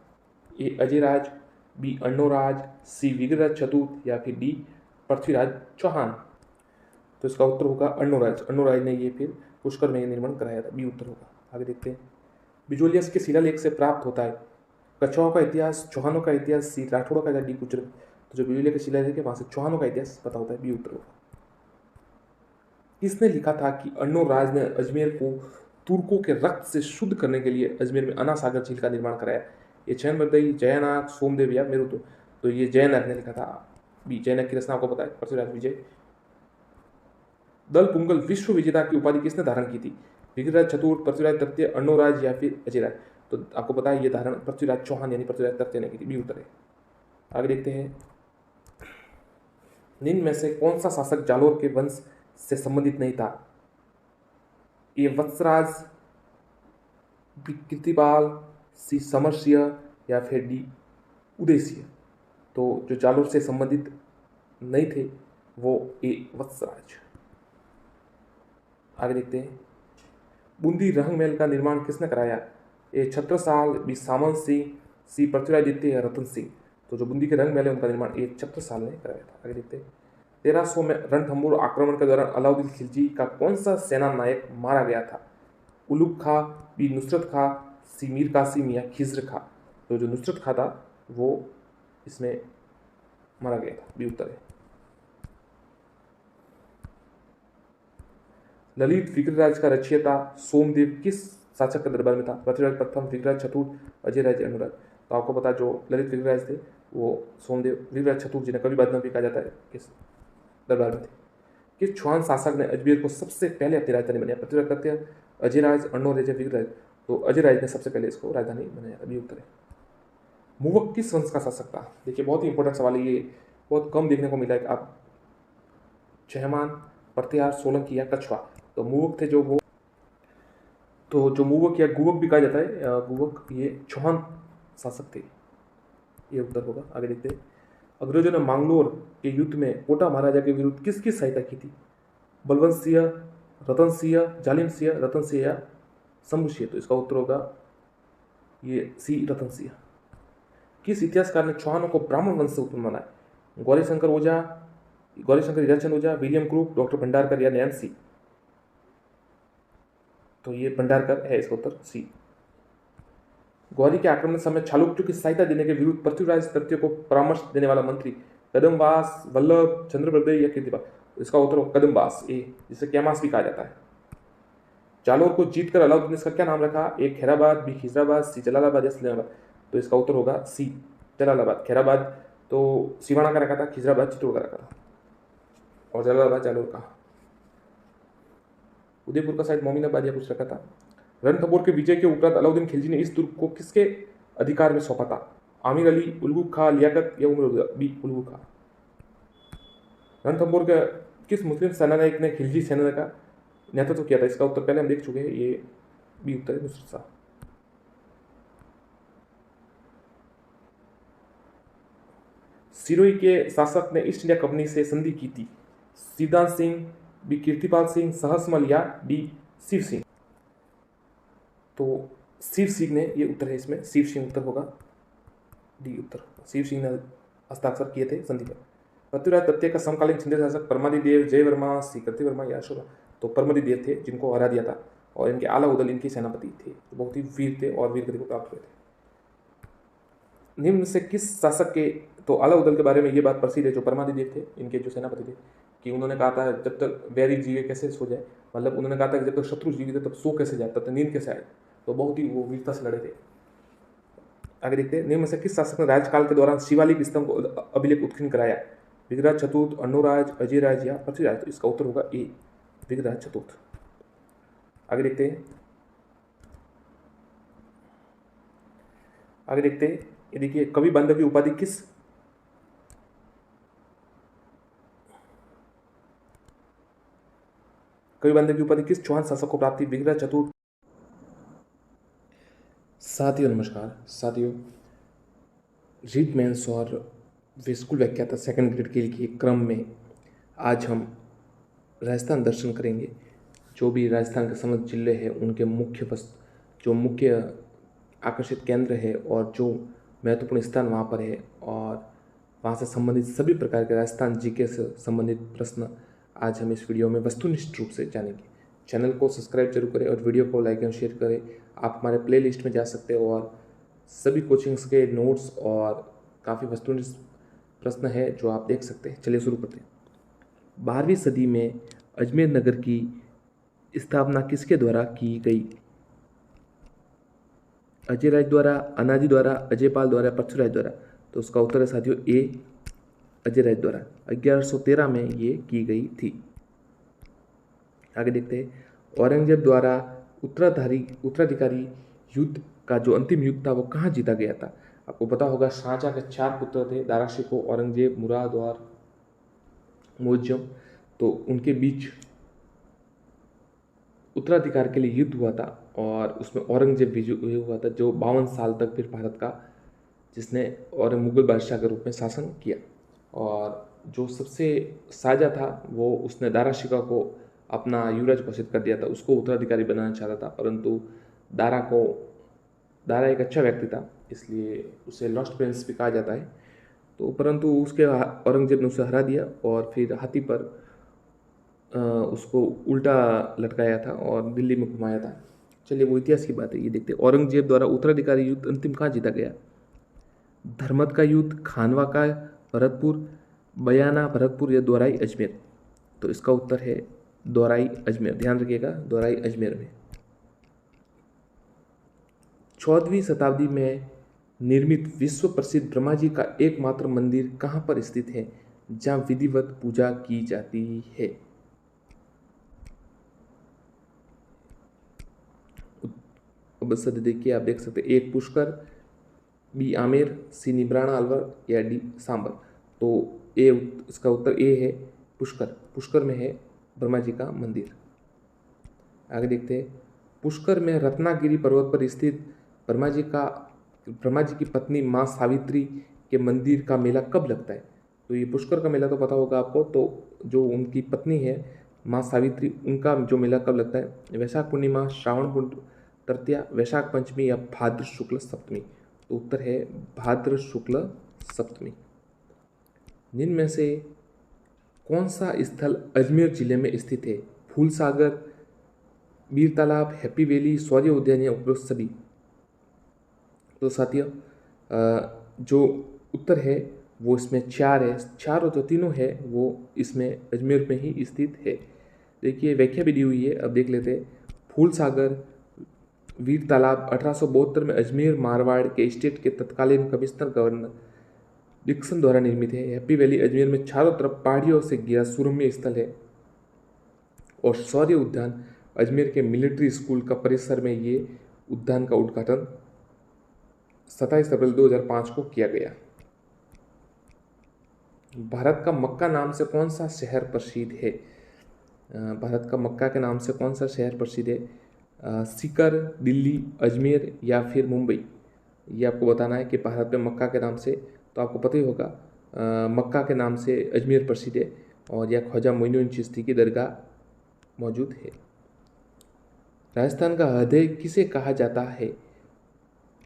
ए अजयराज, बी अन्नोराज, सी विग्रहराज चतुर्थ या फिर डी पृथ्वीराज चौहान। तो इसका उत्तर होगा अन्नोराज। अन्नोराज ने ये फिर पुष्कर में निर्माण कराया था, बी उत्तर होगा। आगे देखते हैं, बिजोलियस के शिलालेख से प्राप्त होता है कछुओं का इतिहास, चौहानों का इतिहास, सी राठौड़ों का, डी गुजर। तो जो बिजोलिया के शिलालेख है वहां से चौहानों का इतिहास पता होता है, बी उत्तर होगा। किसने लिखा था कि अन्नोराज ने अजमेर को तुर्कों के रक्त से शुद्ध करने के लिए अजमेर में अना सागर झील का निर्माण कराया? ये चैनबर्दई, जयनाग, सोमदेव या मेरुदो। तो ये जयनाग ने लिखा था, बी। जयनाग की रचना आपको पता है, पृथ्वीराज विजय। दल पुंगल विश्व विजेता की उपाधि किसने धारण की थी? विग्रहराज चतुर्थ, पृथ्वीराज तृतीय, अन्नोराज या फिर अजयराज। तो आपको पता है ये धारण पृथ्वीराज चौहान यानी पृथ्वीराज तृतीय ने की थी, बी उत्तर है। आगे देखते हैं, निम्न में से कौन सा शासक जालोर के वंश से संबंधित नहीं था? ए वत्सराज, बी कीर्तिपाल, सी समरसिंह या फिर डी उदयसिंह। तो जो जालोर से संबंधित नहीं थे वो ए वत्सराज। आगे देखते हैं, बूंदी रहंग महल का निर्माण किसने कराया? ए छत्रसाल, बी सामंत सिंह, सी पृथ्वीराज द्वितीय या रतन सिंह। तो जो बूंदी के रंग महल है उनका निर्माण ए छत्रसाल ने कराया था। आगे देखते हैं, 1300 में रणथंभौर आक्रमण के दौरान अलाउद्दीन खिलजी का कौन सा सेना नायक मारा गया था? उलुग खां, बी नुसरत खां, सी मीर कासिम या खिज्र खां। तो जो नुसरत खां था वो इसमें मारा गया था, बी उत्तर है। ललित विग्रहराज का रचयिता सोमदेव किस शासक के दरबार में था? पृथ्वीराज प्रथम, विग्रहराज चतुर्थ, अजयराज, अनुराज। तो आपको पता जो ललित विग्रहराज थे वो सोमदेव, विग्रहराज चतुर्थ जिन्हें कभी बाद में भी कहा जाता है, किस दरबार में थे? किस चौहान शासक ने अजमेर को सबसे पहले अपनी राजधानी बनाया? पृथ्वीराज तृतीय, अजयराज, अन्नोराज, विग्रहराज। तो अजयराज ने सबसे पहले इसको राजधानी बनाया था, बी उत्तर है। मुवक किस वंश का शासक था? देखिए बहुत ही इंपॉर्टेंट सवाल है ये, बहुत कम देखने को मिला है। आप चहमान, प्रतिहार, सोलंकी या कछवा। तो मुवक थे जो वो, तो जो मुवक या गुवक भी कहा जाता है, गुवक ये चौहान शासक थे, ये उत्तर होगा। आगे देखते हैं, अंग्रेजों ने मांगलोर के युद्ध में कोटा महाराजा के विरुद्ध किसकी सहायता की थी? बलवंत सिंह, रतन सिंह, जालिम सिंह, रतन सिंह या शंभू सिंह। तो इसका उत्तर होगा ये सी रतन सिंह। किस इतिहासकार ने चौहानों को ब्राह्मण वंश से उत्पन्न माना है? गौरीशंकर ओझा, गौरीशंकर हीराचंद ओझा, विलियम क्रूप, डॉक्टर भंडारकर या नैन्सी। तो ये भंडारकर है, इसका उत्तर सी। गौरी के आक्रमण समय चालुक्यों की सहायता देने के विरुद्ध पृथ्वीराज तृतीय को परामर्श देने वाला मंत्री कदमवास, वल्लभ, चंद्रप्रदेय या कीर्तिपाल। इसका उत्तर होगा कदमवास, ए, जिसे कैमास भी कहा जाता है। जालोर को जीतकर अलाउद्दीन ने इसका क्या नाम रखा? ए खैराबाद, बी खिजराबाद, सी जलालाबाद या सलेमाबाद। तो इसका उत्तर होगा सी जलालाबाद। खैराबाद तो सिवाना का रखा था, खिजराबाद चित्तौड़ का रखा था, और जलालाबाद जालोर का। उदयपुर का शायद मोमिनाबाद या कुछ रखा था। रणथंभौर के विजय के उपरांत अलाउद्दीन खिलजी ने इस दुर्ग को किसके अधिकार में सौंपा था? आमिर अली, उलगुग खां, लियाकत या उमर, बी उलगुग खां। रणथंभौर के किस मुस्लिम सेनानायक ने खिलजी सेना का नेतृत्व किया था? इसका उत्तर पहले हम देख चुके हैं, ये बी उत्तर है, नुसरत शाह। सिरोही के शासक ने ईस्ट इंडिया कंपनी से संधि की थी? सिद्धांत सिंह, बी कीर्तिपाल सिंह, सहसमल या डी शिव सिंह। तो शिव सिंह ने ये उत्तर है, इसमें शिव सिंह उत्तर होगा, डी उत्तर। शिव सिंह ने हस्ताक्षर किए थे संधि पर। पृथ्वीराज तृतीय का समकालीन छिंदे शासक परमादिदेव, जयवर्मा, सी कृतिवर्मा या अशोका। तो परमादिदेव थे जिनको हरा दिया था, और इनके आला उदल इनके सेनापति थे, जो बहुत ही वीर थे और वीर गति को प्राप्त हुए थे। निम्न से किस शासक के, तो आला उदल के बारे में ये बात प्रसिद्ध है, जो परमादिदेव थे इनके जो सेनापति थे, कि उन्होंने कहा था जब तक वैरी जीवे कैसे सो जाए, मतलब उन्होंने कहा था कि जब तक शत्रु जीवित है तब सो कैसे जाए, तब तक नींद कैसे आए। तो बहुत ही वो वीरता से लड़े थे। आगे देखते हैं, निम्न से किस शासक ने राज्यकाल के दौरान शिवालिक स्तंभ को अभिलेख उत्कीर्ण कराया? विग्रहराज चतुर्थ, अन्नोराज, अजयराज या पृथ्वीराज। तो इसका उत्तर होगा ए, विग्रहराज चतुर्थ। आगे देखते हैं, ये देखिए, कवि बांधव की उपाधि किस चौहान शासक को प्राप्त थी? विग्रहराज चतुर्थ। साथियों नमस्कार। साथियों, रीड मेंस और वे स्कूल व्याख्याता सेकंड ग्रेड के लिए क्रम में आज हम राजस्थान दर्शन करेंगे। जो भी राजस्थान के समस्त जिले हैं उनके जो मुख्य आकर्षित केंद्र है और जो महत्वपूर्ण स्थान वहाँ पर है, और वहाँ से संबंधित सभी प्रकार के राजस्थान जीके से संबंधित प्रश्न आज हम इस वीडियो में वस्तुनिष्ठ रूप से जानेंगे। चैनल को सब्सक्राइब जरूर करें और वीडियो को लाइक एंड शेयर करें। आप हमारे प्लेलिस्ट में जा सकते हो और सभी कोचिंग्स के नोट्स और काफ़ी वस्तुनिष्ठ प्रश्न है जो आप देख सकते हैं। चलिए शुरू करते हैं। 12वीं सदी में अजमेर नगर की स्थापना किसके द्वारा की गई? अजय राज द्वारा, अनाजी द्वारा, अजयपाल द्वारा, पृथ्वीराज द्वारा। तो उसका उत्तर है साथियों ए, अजय राज द्वारा। 1113 में ये की गई थी। आगे देखते हैं। औरंगजेब द्वारा उत्तराधिकारी युद्ध का जो अंतिम युद्ध था वो कहाँ जीता गया था? आपको पता होगा शाहजहां के 4 पुत्र थे, दारा शिकोह, औरंगजेब, मुराद और मुअज्जम। तो उनके बीच उत्तराधिकार के लिए युद्ध हुआ था और उसमें औरंगजेब विजयी हुआ था, जो 52 साल तक फिर भारत का जिसने और मुगल बादशाह के रूप में शासन किया। और जो सबसे साझा था वो उसने दारा शिकोह को अपना युवराज घोषित कर दिया था, उसको उत्तराधिकारी बनाना चाहता था, परंतु दारा एक अच्छा व्यक्ति था इसलिए उसे लॉस्ट प्रिंस भी कहा जाता है। तो परंतु उसके औरंगजेब ने उसे हरा दिया और फिर हाथी पर उसको उल्टा लटकाया था और दिल्ली में घुमाया था। चलिए वो इतिहास की बात है, ये देखते हैं। औरंगजेब द्वारा उत्तराधिकारी युद्ध अंतिम कहाँ जीता गया? धर्मत का युद्ध, खानवा का, भरतपुर, बयाना भरतपुर या दोराई अजमेर। तो इसका उत्तर है दोराई अजमेर। ध्यान रखिएगा, दोराई अजमेर में। 14वीं शताब्दी में निर्मित विश्व प्रसिद्ध ब्रह्मा जी का एकमात्र मंदिर कहाँ पर स्थित है जहाँ विधिवत पूजा की जाती है? अब सद देखिए, आप देख सकते हैं। एक पुष्कर, बी आमेर, सी निब्राना अलवर या डी सांबर। तो ए इसका उत्तर ए है पुष्कर। पुष्कर में है ब्रह्मा जी का मंदिर। आगे देखते हैं। पुष्कर में रत्नागिरी पर्वत पर स्थित ब्रह्मा जी की पत्नी माँ सावित्री के मंदिर का मेला कब लगता है? तो ये पुष्कर का मेला तो पता होगा आपको। तो जो उनकी पत्नी है माँ सावित्री, उनका जो मेला कब लगता है? वैशाख पूर्णिमा, श्रावण तृतीया, वैशाख पंचमी या भाद्र शुक्ल सप्तमी। तो उत्तर है भाद्र शुक्ल सप्तमी। निम्न में से कौन सा स्थल अजमेर जिले में स्थित है? फूल सागर, बीर तालाब, हैप्पी वैली, शौर्य उद्यान या उपरोक्त सभी। तो साथियों जो उत्तर है वो इसमें 4 है। 4 और जो तीनों है वो इसमें अजमेर में ही स्थित है। देखिए व्याख्या भी दी हुई है, अब देख लेते हैं। फूल सागर, वीर तालाब 1872 में अजमेर मारवाड़ के स्टेट के तत्कालीन कमिश्नर गवर्नर डिक्सन द्वारा निर्मित है। हैप्पी वैली अजमेर में चारों तरफ पहाड़ियों से घिरा सुरम्य स्थल है। और शौर्य उद्यान अजमेर के मिलिट्री स्कूल का परिसर में ये उद्यान का उद्घाटन 27 अप्रैल 2005 को किया गया। भारत का मक्का नाम से कौन सा शहर प्रसिद्ध है? भारत का मक्का के नाम से कौन सा शहर प्रसिद्ध है? सीकर, दिल्ली, अजमेर या फिर मुंबई। ये आपको बताना है कि भारत में मक्का के नाम से, तो आपको पता ही होगा मक्का के नाम से अजमेर प्रसिद्ध है और यह ख्वाजा मोइनुद्दीन चिश्ती की दरगाह मौजूद है। राजस्थान का हृदय किसे कहा जाता है?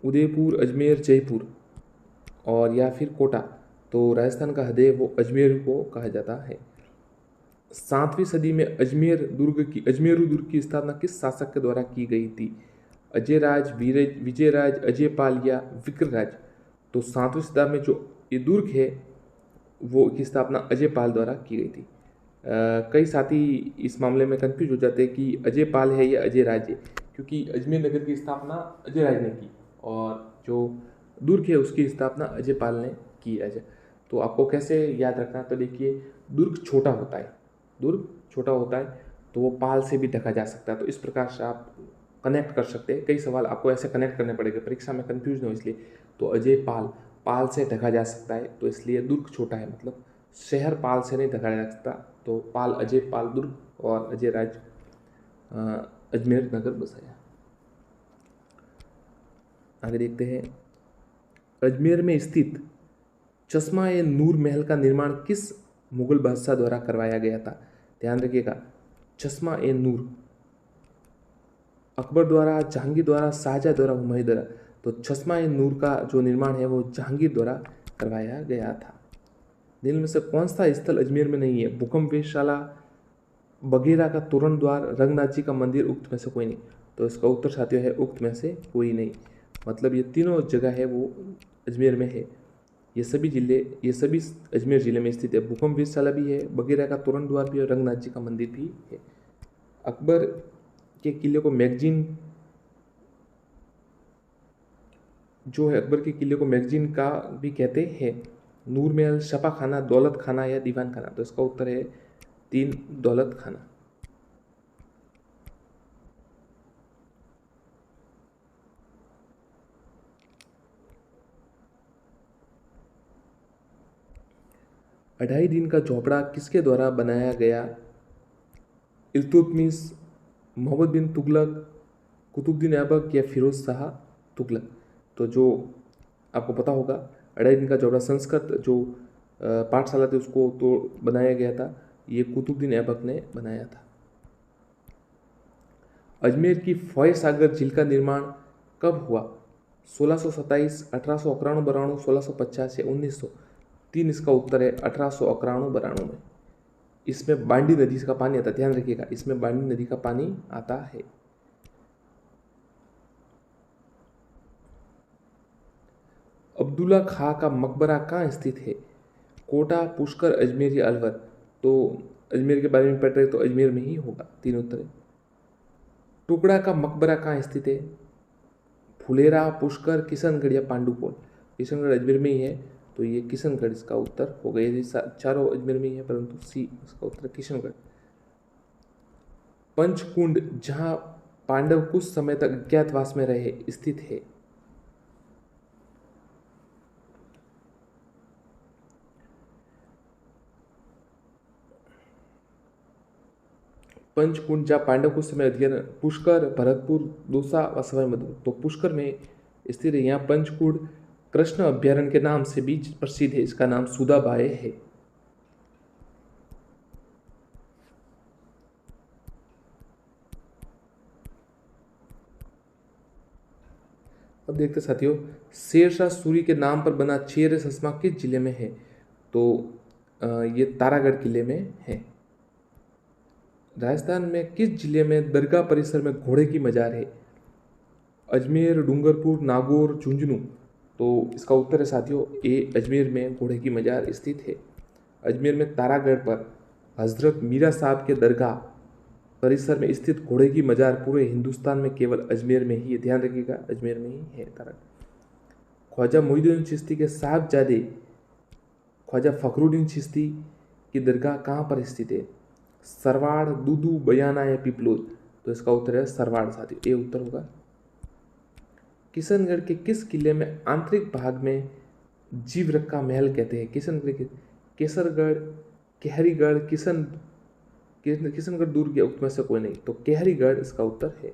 उदयपुर, अजमेर, जयपुर और या फिर कोटा। तो राजस्थान का हृदय वो अजमेर को कहा जाता है। 7वीं सदी में अजमेरू दुर्ग की स्थापना किस शासक के द्वारा की गई थी? अजयराज, विजयराज, अजयपाल या विक्रराज। तो 7वीं शताब्दी में जो ये दुर्ग है वो की स्थापना अजयपाल द्वारा की गई थी। कई साथी इस मामले में कंफ्यूज हो जाते हैं कि अजयपाल है या अजयराज है, क्योंकि अजमेर नगर की स्थापना अजयराज ने की और जो दुर्ग है उसकी स्थापना अजयपाल ने की। तो आपको कैसे याद रखना, तो देखिए दुर्ग छोटा होता है तो वो पाल से भी ढका जा सकता है। तो इस प्रकार से आप कनेक्ट कर सकते हैं। कई सवाल आपको ऐसे कनेक्ट करने पड़ेंगे, परीक्षा में कंफ्यूज न हो इसलिए। तो पाल से ढका जा सकता है, तो इसलिए दुर्ग छोटा है, मतलब शहर पाल से नहीं ढका जा सकता। तो अजयपाल दुर्ग और अजयराज अजमेर नगर बसाया। आगे देखते हैं। अजमेर में स्थित चश्मा ए नूर महल का निर्माण किस मुगल बादशाह द्वारा करवाया गया था? ध्यान रखिएगा, चश्मा ए नूर अकबर द्वारा, जहांगीर द्वारा, शाहजहाँ द्वारा, हुमायूं द्वारा। तो चश्मा ए नूर का जो निर्माण है वो जहांगीर द्वारा करवाया गया था। निम्न में से कौन सा स्थल अजमेर में नहीं है? भूकंप वेधशाला, बघेरा का तोरण द्वार, रंगनाथ जी का मंदिर, उक्त में से कोई नहीं। तो इसका उत्तर साथियों है उक्त में से कोई नहीं। मतलब ये तीनों जगह है वो अजमेर में है। ये सभी अजमेर जिले में स्थित है। भूकंप वेधशाला भी है, बघेरा का तोरण द्वार भी है, रंगनाथ जी का मंदिर भी है। अकबर के किले को मैगजीन जो है, अकबर के किले को मैगजीन का भी कहते हैं। नूर महल, छपा खाना, दौलत खाना या दीवान खाना। तो इसका उत्तर है 3 दौलत खाना। अढ़ाई दिन का झोपड़ा किसके द्वारा बनाया गया? इल्तुतमिश, मोहम्मद बिन तुगलक, कुतुबुद्दीन ऐबक या फिरोज शाह तुगलक। तो जो आपको पता होगा, अढ़ाई दिन का झोपड़ा संस्कृत जो पाठशाला थी उसको तो बनाया गया था, ये कुतुबुद्दीन ऐबक ने बनाया था। अजमेर की फॉय सागर झील का निर्माण कब हुआ? 1627, 1891-92, 1650 या 1900। 3 इसका उत्तर है 1891-92 में। इसमें बांडी नदी का पानी आता है, ध्यान रखिएगा, इसमें बांडी नदी का पानी आता है। अब्दुल्ला खां का मकबरा कहाँ स्थित है? कोटा, पुष्कर, अजमेर या अलवर। तो अजमेर के बारे में पढ़ रहे तो अजमेर में ही होगा, 3 उत्तर है। टुकड़ा का मकबरा कहाँ स्थित है? फुलेरा, पुष्कर, किशनगढ़ या पांडुपोल। किशनगढ़ अजमेर में ही है, तो ये किशनगढ़ इसका उत्तर हो गया। ये चारों अजमेर में ही है, परंतु सी इसका उत्तर किशनगढ़। पंचकुंड जहाँ पांडव कुछ समय तक अज्ञातवास में रहे स्थित है। पंचकुंड जहाँ पांडव कुछ समय अध्ययन, पुष्कर, भरतपुर, दौसा व सवाईमाधोपुर। तो पुष्कर में स्थित है। यहाँ पंचकुंड कृष्ण अभ्यारण्य के नाम से भी प्रसिद्ध है, इसका नाम सुदाबाए है। अब देखते साथियों, शेरशाह सूरी के नाम पर बना शेर चश्मा किस जिले में है? तो ये तारागढ़ किले में है। राजस्थान में किस जिले में दरगाह परिसर में घोड़े की मजार है? अजमेर, डूंगरपुर, नागौर, झुंझुनू। तो इसका उत्तर है साथियों ए, अजमेर में घोड़े की मजार स्थित है। अजमेर में तारागढ़ पर हजरत मीरा साहब के दरगाह परिसर में स्थित घोड़े की मजार पूरे हिंदुस्तान में केवल अजमेर में ही है, ध्यान रखिएगा, अजमेर में ही है तारागढ़। ख्वाजा मोइनुद्दीन चिश्ती के साहबजादे ख्वाजा फखरुद्दीन चिश्ती की दरगाह कहाँ पर स्थित है? सरवाड़, दूदू, बयाना या पिपलोद। तो इसका उत्तर है सरवाड़ साथियों, ये उत्तर होगा। किशनगढ़ के किस किले में आंतरिक भाग में जीवरख का महल कहते हैं? किशनगढ़ के केसरगढ़, केहरीगढ़, किशनगढ़ दुर्ग या उक्त में से कोई नहीं। तो केहरीगढ़ इसका उत्तर है।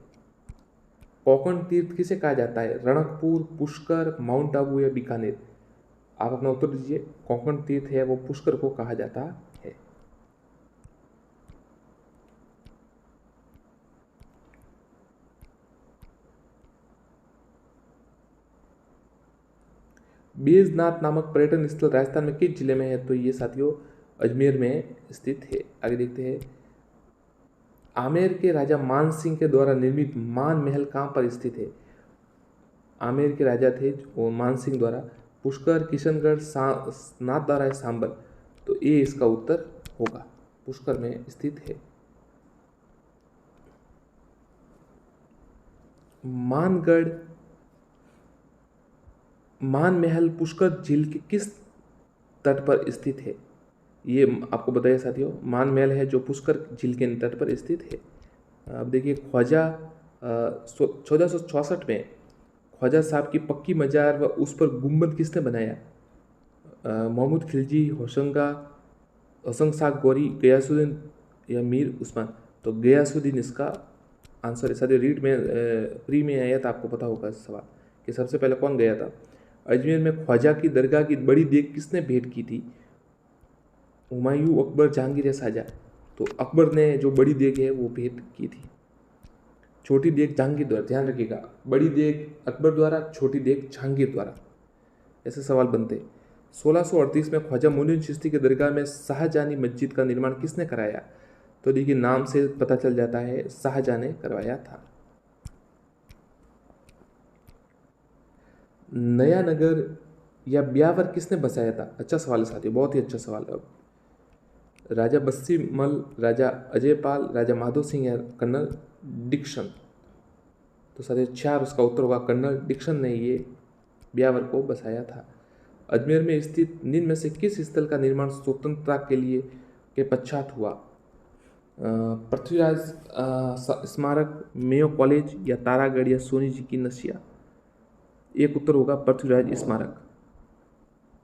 कोकण तीर्थ किसे कहा जाता है? रणकपुर, पुष्कर, माउंट आबू या बीकानेर। आप अपना उत्तर दीजिए। कोकण तीर्थ है वो पुष्कर को कहा जाता है। बैजनाथ नामक पर्यटन स्थल राजस्थान में किस जिले में है? तो ये साथियों अजमेर में स्थित है। आगे देखते हैं, आमेर के राजा मान सिंह के द्वारा निर्मित मान महल कहाँ पर स्थित है? आमेर के राजा थे वो मान सिंह द्वारा। पुष्कर, किशनगढ़, नाथद्वारा या सांबल। तो ये इसका उत्तर होगा, पुष्कर में स्थित है। मानगढ़ मान महल पुष्कर झील के किस तट पर स्थित है? ये आपको बताइए साथियों, मान महल है जो पुष्कर झील के तट पर स्थित है। अब देखिए, ख्वाजा 1464 में ख्वाजा साहब की पक्की मजार व उस पर गुम्बद किसने बनाया? मोहम्मद खिलजी, होशंग शाह गौरी, गयासुद्दीन या मीर उस्मान। तो गयासुद्दीन इसका आंसर है साथियों। रीड में प्री में आया था, आपको पता होगा इस सवाल कि सबसे पहले कौन गया था। अजमेर में ख्वाजा की दरगाह की बड़ी देग किसने भेंट की थी? हुमायूं, अकबर, जहांगीर या शाहजहां। तो अकबर ने जो बड़ी देग है वो भेंट की थी। छोटी देग जहांगीर द्वारा, ध्यान रखिएगा, बड़ी देग अकबर द्वारा, छोटी देग जहांगीर द्वारा, ऐसे सवाल बनते। 1638 में ख्वाजा मोइनुद्दीन चिश्ती के दरगाह में शाहजहानी मस्जिद का निर्माण किसने कराया? तो देखिए नाम से पता चल जाता है, शाहजहां ने करवाया था। नया नगर या ब्यावर किसने बसाया था? अच्छा सवाल है साथियों, बहुत ही अच्छा सवाल। अब राजा बस्सी मल, राजा अजयपाल, राजा माधो सिंह या कर्नल डिक्सन? तो साथियों 4 उसका उत्तर होगा, कर्नल डिक्सन ने ये ब्यावर को बसाया था। अजमेर में स्थित निम्न में से किस स्थल का निर्माण स्वतंत्रता के लिए के पश्चात हुआ? पृथ्वीराज स्मारक, मेयो कॉलेज या तारागढ़ या सोनी जी की नसिया? एक उत्तर होगा पृथ्वीराज स्मारक,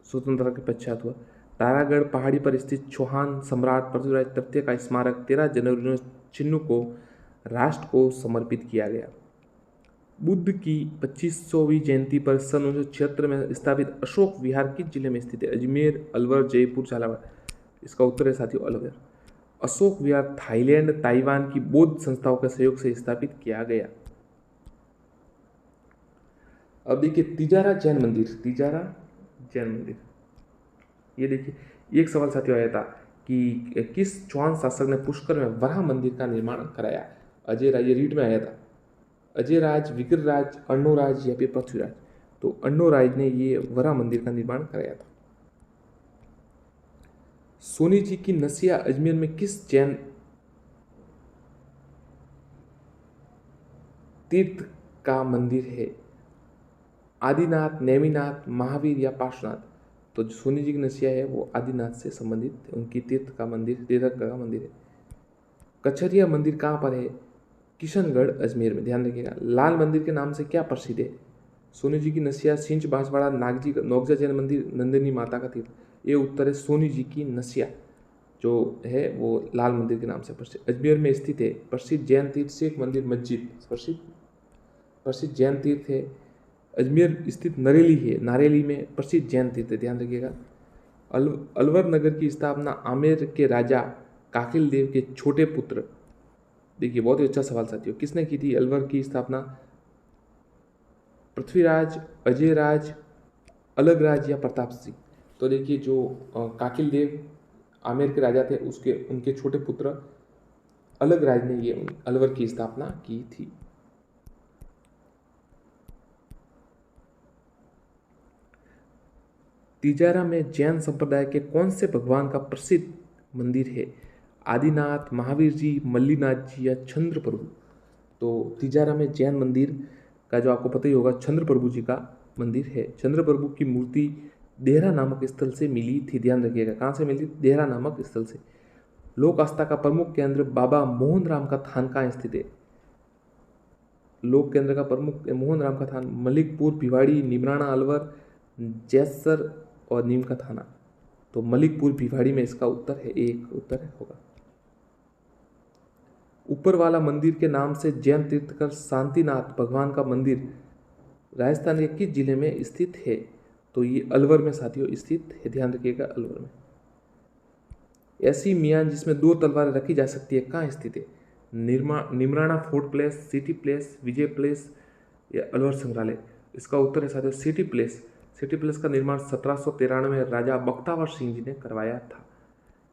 स्वतंत्रता के पश्चात हुआ। तारागढ़ पहाड़ी पर स्थित चौहान सम्राट पृथ्वीराज तृतीय का स्मारक 13 जनवरी चिन्नू को राष्ट्र को समर्पित किया गया। बुद्ध की 2500वीं जयंती पर सन 1976 में स्थापित अशोक विहार किस जिले में स्थित है? अजमेर, अलवर, जयपुर, झालावाड़? इसका उत्तर है साथियों अलवर। अशोक विहार थाईलैंड, ताइवान की बौद्ध संस्थाओं के सहयोग से स्थापित किया गया। अब देखिए तिजारा जैन मंदिर, तिजारा जैन मंदिर, ये देखिए एक सवाल साथियों आया था कि किस चौहान शासक ने पुष्कर में वराह मंदिर का निर्माण कराया? अजय राज, ये रीड में आया था। अजय राज, विग्रहराज, अर्णोराज या फिर पृथ्वीराज? तो अर्णोराज ने ये वराह मंदिर का निर्माण कराया था। सोनी जी की नसिया अजमेर में किस जैन तीर्थ का मंदिर है? आदिनाथ, नेमिनाथ, महावीर या पार्श्वनाथ? तो जो सोनी जी की नसिया है वो आदिनाथ से संबंधित उनकी तीर्थ का मंदिर है। कचहरिया मंदिर कहाँ पर है? किशनगढ़, अजमेर में, ध्यान रखिएगा। लाल मंदिर के नाम से क्या प्रसिद्ध है? सोनी जी की नसिया, सिंच बांसवाड़ा, नागजी नौगजा जैन मंदिर, नंदिनी माता का तीर्थ? ये उत्तर है सोनी जी की नसिया जो है वो लाल मंदिर के नाम से प्रसिद्ध। अजमेर में स्थित है प्रसिद्ध जैन तीर्थ शेख मंदिर मस्जिद, प्रसिद्ध जैन तीर्थ है। अजमेर स्थित नरेली है, नारेली में प्रसिद्ध जैन तीर्थ है, ध्यान रखिएगा। अलवर नगर की स्थापना आमेर के राजा काकिल देव के छोटे पुत्र, देखिए बहुत ही अच्छा सवाल साथियों, किसने की थी अलवर की स्थापना? पृथ्वीराज, अजयराज, अलगराज या प्रताप सिंह? तो देखिए जो काकिल देव आमेर के राजा थे उसके उनके छोटे पुत्र अलगराज ने ये अलवर की स्थापना की थी। तिजारा में जैन संप्रदाय के कौन से भगवान का प्रसिद्ध मंदिर है? आदिनाथ, महावीर जी, मल्लीनाथ जी या चंद्र प्रभु? तो तिजारा में जैन मंदिर का जो आपको पता ही होगा चंद्र प्रभु जी का मंदिर है। चंद्र प्रभु की मूर्ति देहरा नामक स्थल से मिली थी, ध्यान रखिएगा। कहाँ से मिली? देहरा नामक स्थल से। लोक आस्था का प्रमुख केंद्र बाबा मोहन राम का थान कहाँ स्थित है? लोक केंद्र का प्रमुख मोहन राम का थान मलिकपुर, भिवाड़ी, निमराना, अलवर, जैसर और नीम का थाना? तो मलिकपुर भिवाड़ी में इसका उत्तर है, एक उत्तर होगा। ऊपर वाला मंदिर के नाम से जैन तीर्थकर शांतिनाथ भगवान का मंदिर राजस्थान के किस जिले में स्थित है? तो ये अलवर में साथियों स्थित है, ध्यान रखिएगा अलवर में। ऐसी मियान जिसमें 2 तलवारें रखी जा सकती है कहाँ स्थित है? Neemrana fort palace, city palace, Vijay palace या अलवर संग्रहालय? इसका उत्तर है साथियों सिटी प्लेस। सिटी प्लेस का निर्माण 1793 में राजा बख्तावर सिंह जी ने करवाया था।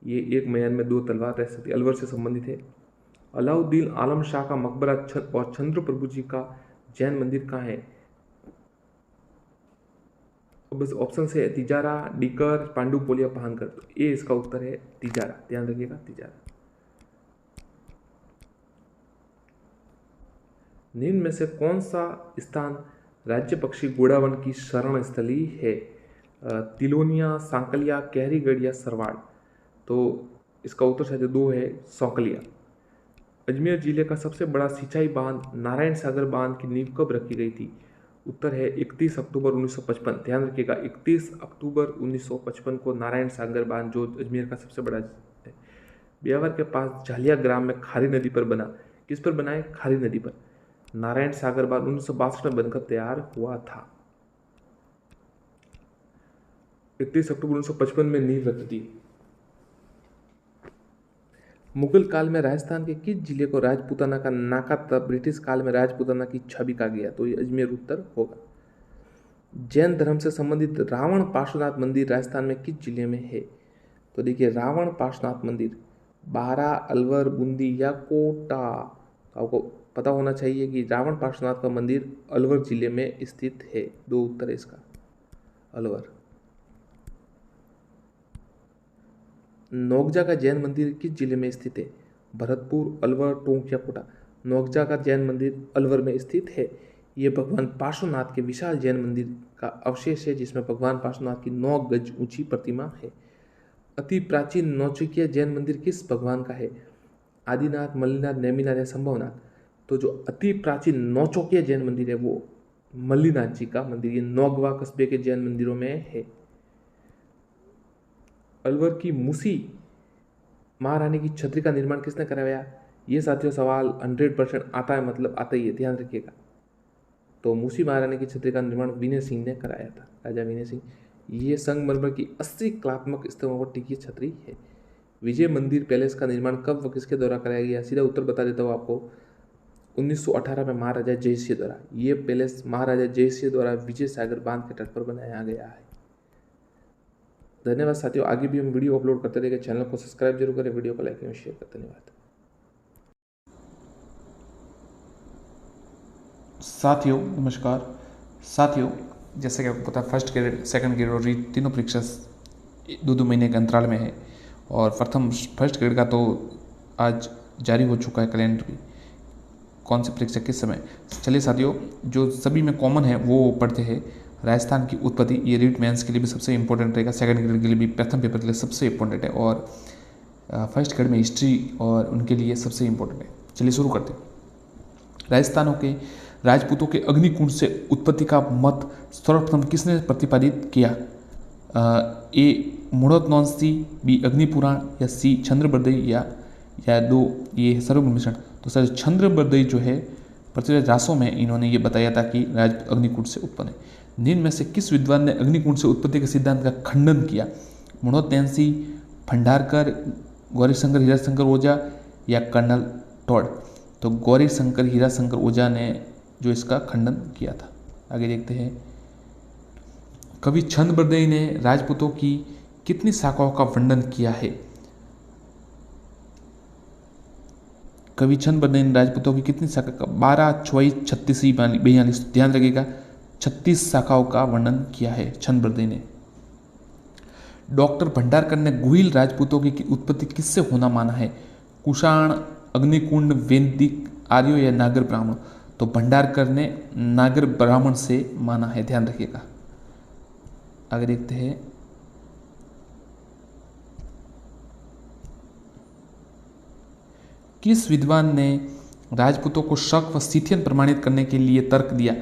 ये एक मियान में 2 तलवार रह सकती, अलवर से संबंधित है। अलाउद्दीन आलम शाह का मकबरा और चंद्र प्रभु जी का जैन मंदिर कहाँ है? बस ऑप्शन से तिजारा, डीकर, पांडुपोल या पहानगढ़? तो ये इसका उत्तर है तिजारा, ध्यान रखिएगा तिजारा। निम्न में से कौन सा स्थान राज्य पक्षी गोड़ावन की शरण स्थली है? तिलोनिया, सांकलिया, कहरीगढ़ या सरवाड़? तो इसका उत्तर शायद 2 है, सौकलिया। अजमेर जिले का सबसे बड़ा सिंचाई बांध नारायण सागर बांध की नींव कब रखी गई थी? उत्तर है 31 अक्टूबर 1955, ध्यान रखिएगा 31 अक्टूबर 1955 को नारायण सागर बांध जो अजमेर का सबसे बड़ा है। ब्यावर के पास झालिया ग्राम में खारी नदी पर बना, किस पर बना है? खारी नदी पर। नारायण सागर बांध 1962 में बनकर तैयार हुआ था। 31 अक्टूबर 1955 में नींव रखी थी। मुगल काल में राजस्थान के किस जिले को राजपूताना का नाका तथा ब्रिटिश काल में राजपूताना की छवि कहा गया? तो ये अजमेर उत्तर होगा। जैन धर्म से संबंधित रावण पार्श्वनाथ मंदिर राजस्थान में किस जिले में है? तो देखिए, रावण पार्श्वनाथ मंदिर बारा, अलवर, बूंदी या कोटा। आपको पता होना चाहिए कि रावण पार्श्वनाथ का मंदिर अलवर जिले में स्थित है। दो उत्तर है इसका, अलवर। नौगजा का जैन मंदिर किस जिले में स्थित है? भरतपुर, अलवर, टोंक या कोटा। नौगजा का जैन मंदिर अलवर में स्थित है। ये भगवान पार्श्वनाथ के विशाल जैन मंदिर का अवशेष है, जिसमें भगवान पार्श्वनाथ की 9 गज ऊंची प्रतिमा है। अति प्राचीन नौचकिया जैन मंदिर किस भगवान का है? आदिनाथ, मल्लीनाथ, नेमिनाथ या संभवनाथ। तो जो अति प्राचीन नौचकिया जैन मंदिर है वो मल्लीनाथ जी का मंदिर, ये नौगवा कस्बे के जैन मंदिरों में है। अलवर की मूसी महारानी की छतरी का निर्माण किसने कराया? ये साथियों सवाल 100% आता है, मतलब आता ही है, ध्यान रखिएगा। तो मूसी महारानी की छतरी का निर्माण विनय सिंह ने कराया था, राजा विनय सिंह। ये संगमरमर की 80 कलात्मक स्तंभों पर टिकी छतरी है। विजय मंदिर पैलेस का निर्माण कब व किसके द्वारा कराया गया? सीधा उत्तर बता देता हूँ आपको, 1918 में महाराजा जयसिंह द्वारा। ये पैलेस महाराजा जयसिंह द्वारा विजय सागर बांध के तट पर बनाया गया है। धन्यवाद साथियों, आगे भी हम वीडियो अपलोड करते रहेंगे। चैनल को सब्सक्राइब जरूर करें, वीडियो को लाइक एवं शेयर करें। धन्यवाद साथियों। नमस्कार साथियों, जैसे कि आपको पता है फर्स्ट ग्रेड, सेकंड ग्रेड और रीट तीनों परीक्षा 2-2 महीने के अंतराल में है। और फर्स्ट ग्रेड का तो आज जारी हो चुका है कैलेंडर भी, कौन सी परीक्षा किस समय। चलिए साथियों, जो सभी में कॉमन है वो पढ़ते हैं। राजस्थान की उत्पत्ति, ये रीट मेंस के लिए भी सबसे इंपॉर्टेंट रहेगा, सेकंड ग्रेड के लिए भी, प्रथम पेपर के लिए सबसे इंपॉर्टेंट है, और फर्स्ट ग्रेड में हिस्ट्री और उनके लिए सबसे इंपॉर्टेंट है। चलिए शुरू करते हैं। राजस्थानों के राजपूतों के अग्निकुंड से उत्पत्ति का मत सर्वप्रथम किसने प्रतिपादित किया? ए मूढ़ोत्नौंसी, बी अग्निपुराण या सी छंद्रबरदई या दो ये सर्वमिश्रण। तो सर छंद्रबरदई जो है पृथ्वीराज रासों में इन्होंने ये बताया था कि राज अग्निकुंड से उत्पन्न है। निम्न में से किस विद्वान ने अग्निकुंड से उत्पत्ति के सिद्धांत का खंडन किया? मूढ़ोत्नौंसी, भंडारकर, गौरीशंकर हीराशंकर ओझा या कर्नल टॉड। तो गौरीशंकर हीराशंकर ओझा ने जो इसका खंडन किया था। आगे देखते हैं। कवि छंद्रबरदई ने राजपूतों की कितनी शाखाओं का वर्णन किया है? कवि छंद्रबरदई ने राजपूतों की कितनी शाखा का 12, 24, 36, 42, ध्यान रखिएगा, 36 शाखाओं का वर्णन किया है छंद्रबरदई ने। डॉक्टर भंडारकर ने गुहिल राजपूतों की उत्पत्ति किससे होना माना है? कुषाण, अग्निकुंड, वैदिक, आर्यो या नागर ब्राह्मण। तो भंडारकर ने नागर ब्राह्मण से माना है, ध्यान रखिएगा। आगे देखते हैं। किस विद्वान ने राजपूतों को शक व सीथियन प्रमाणित करने के लिए तर्क दिया?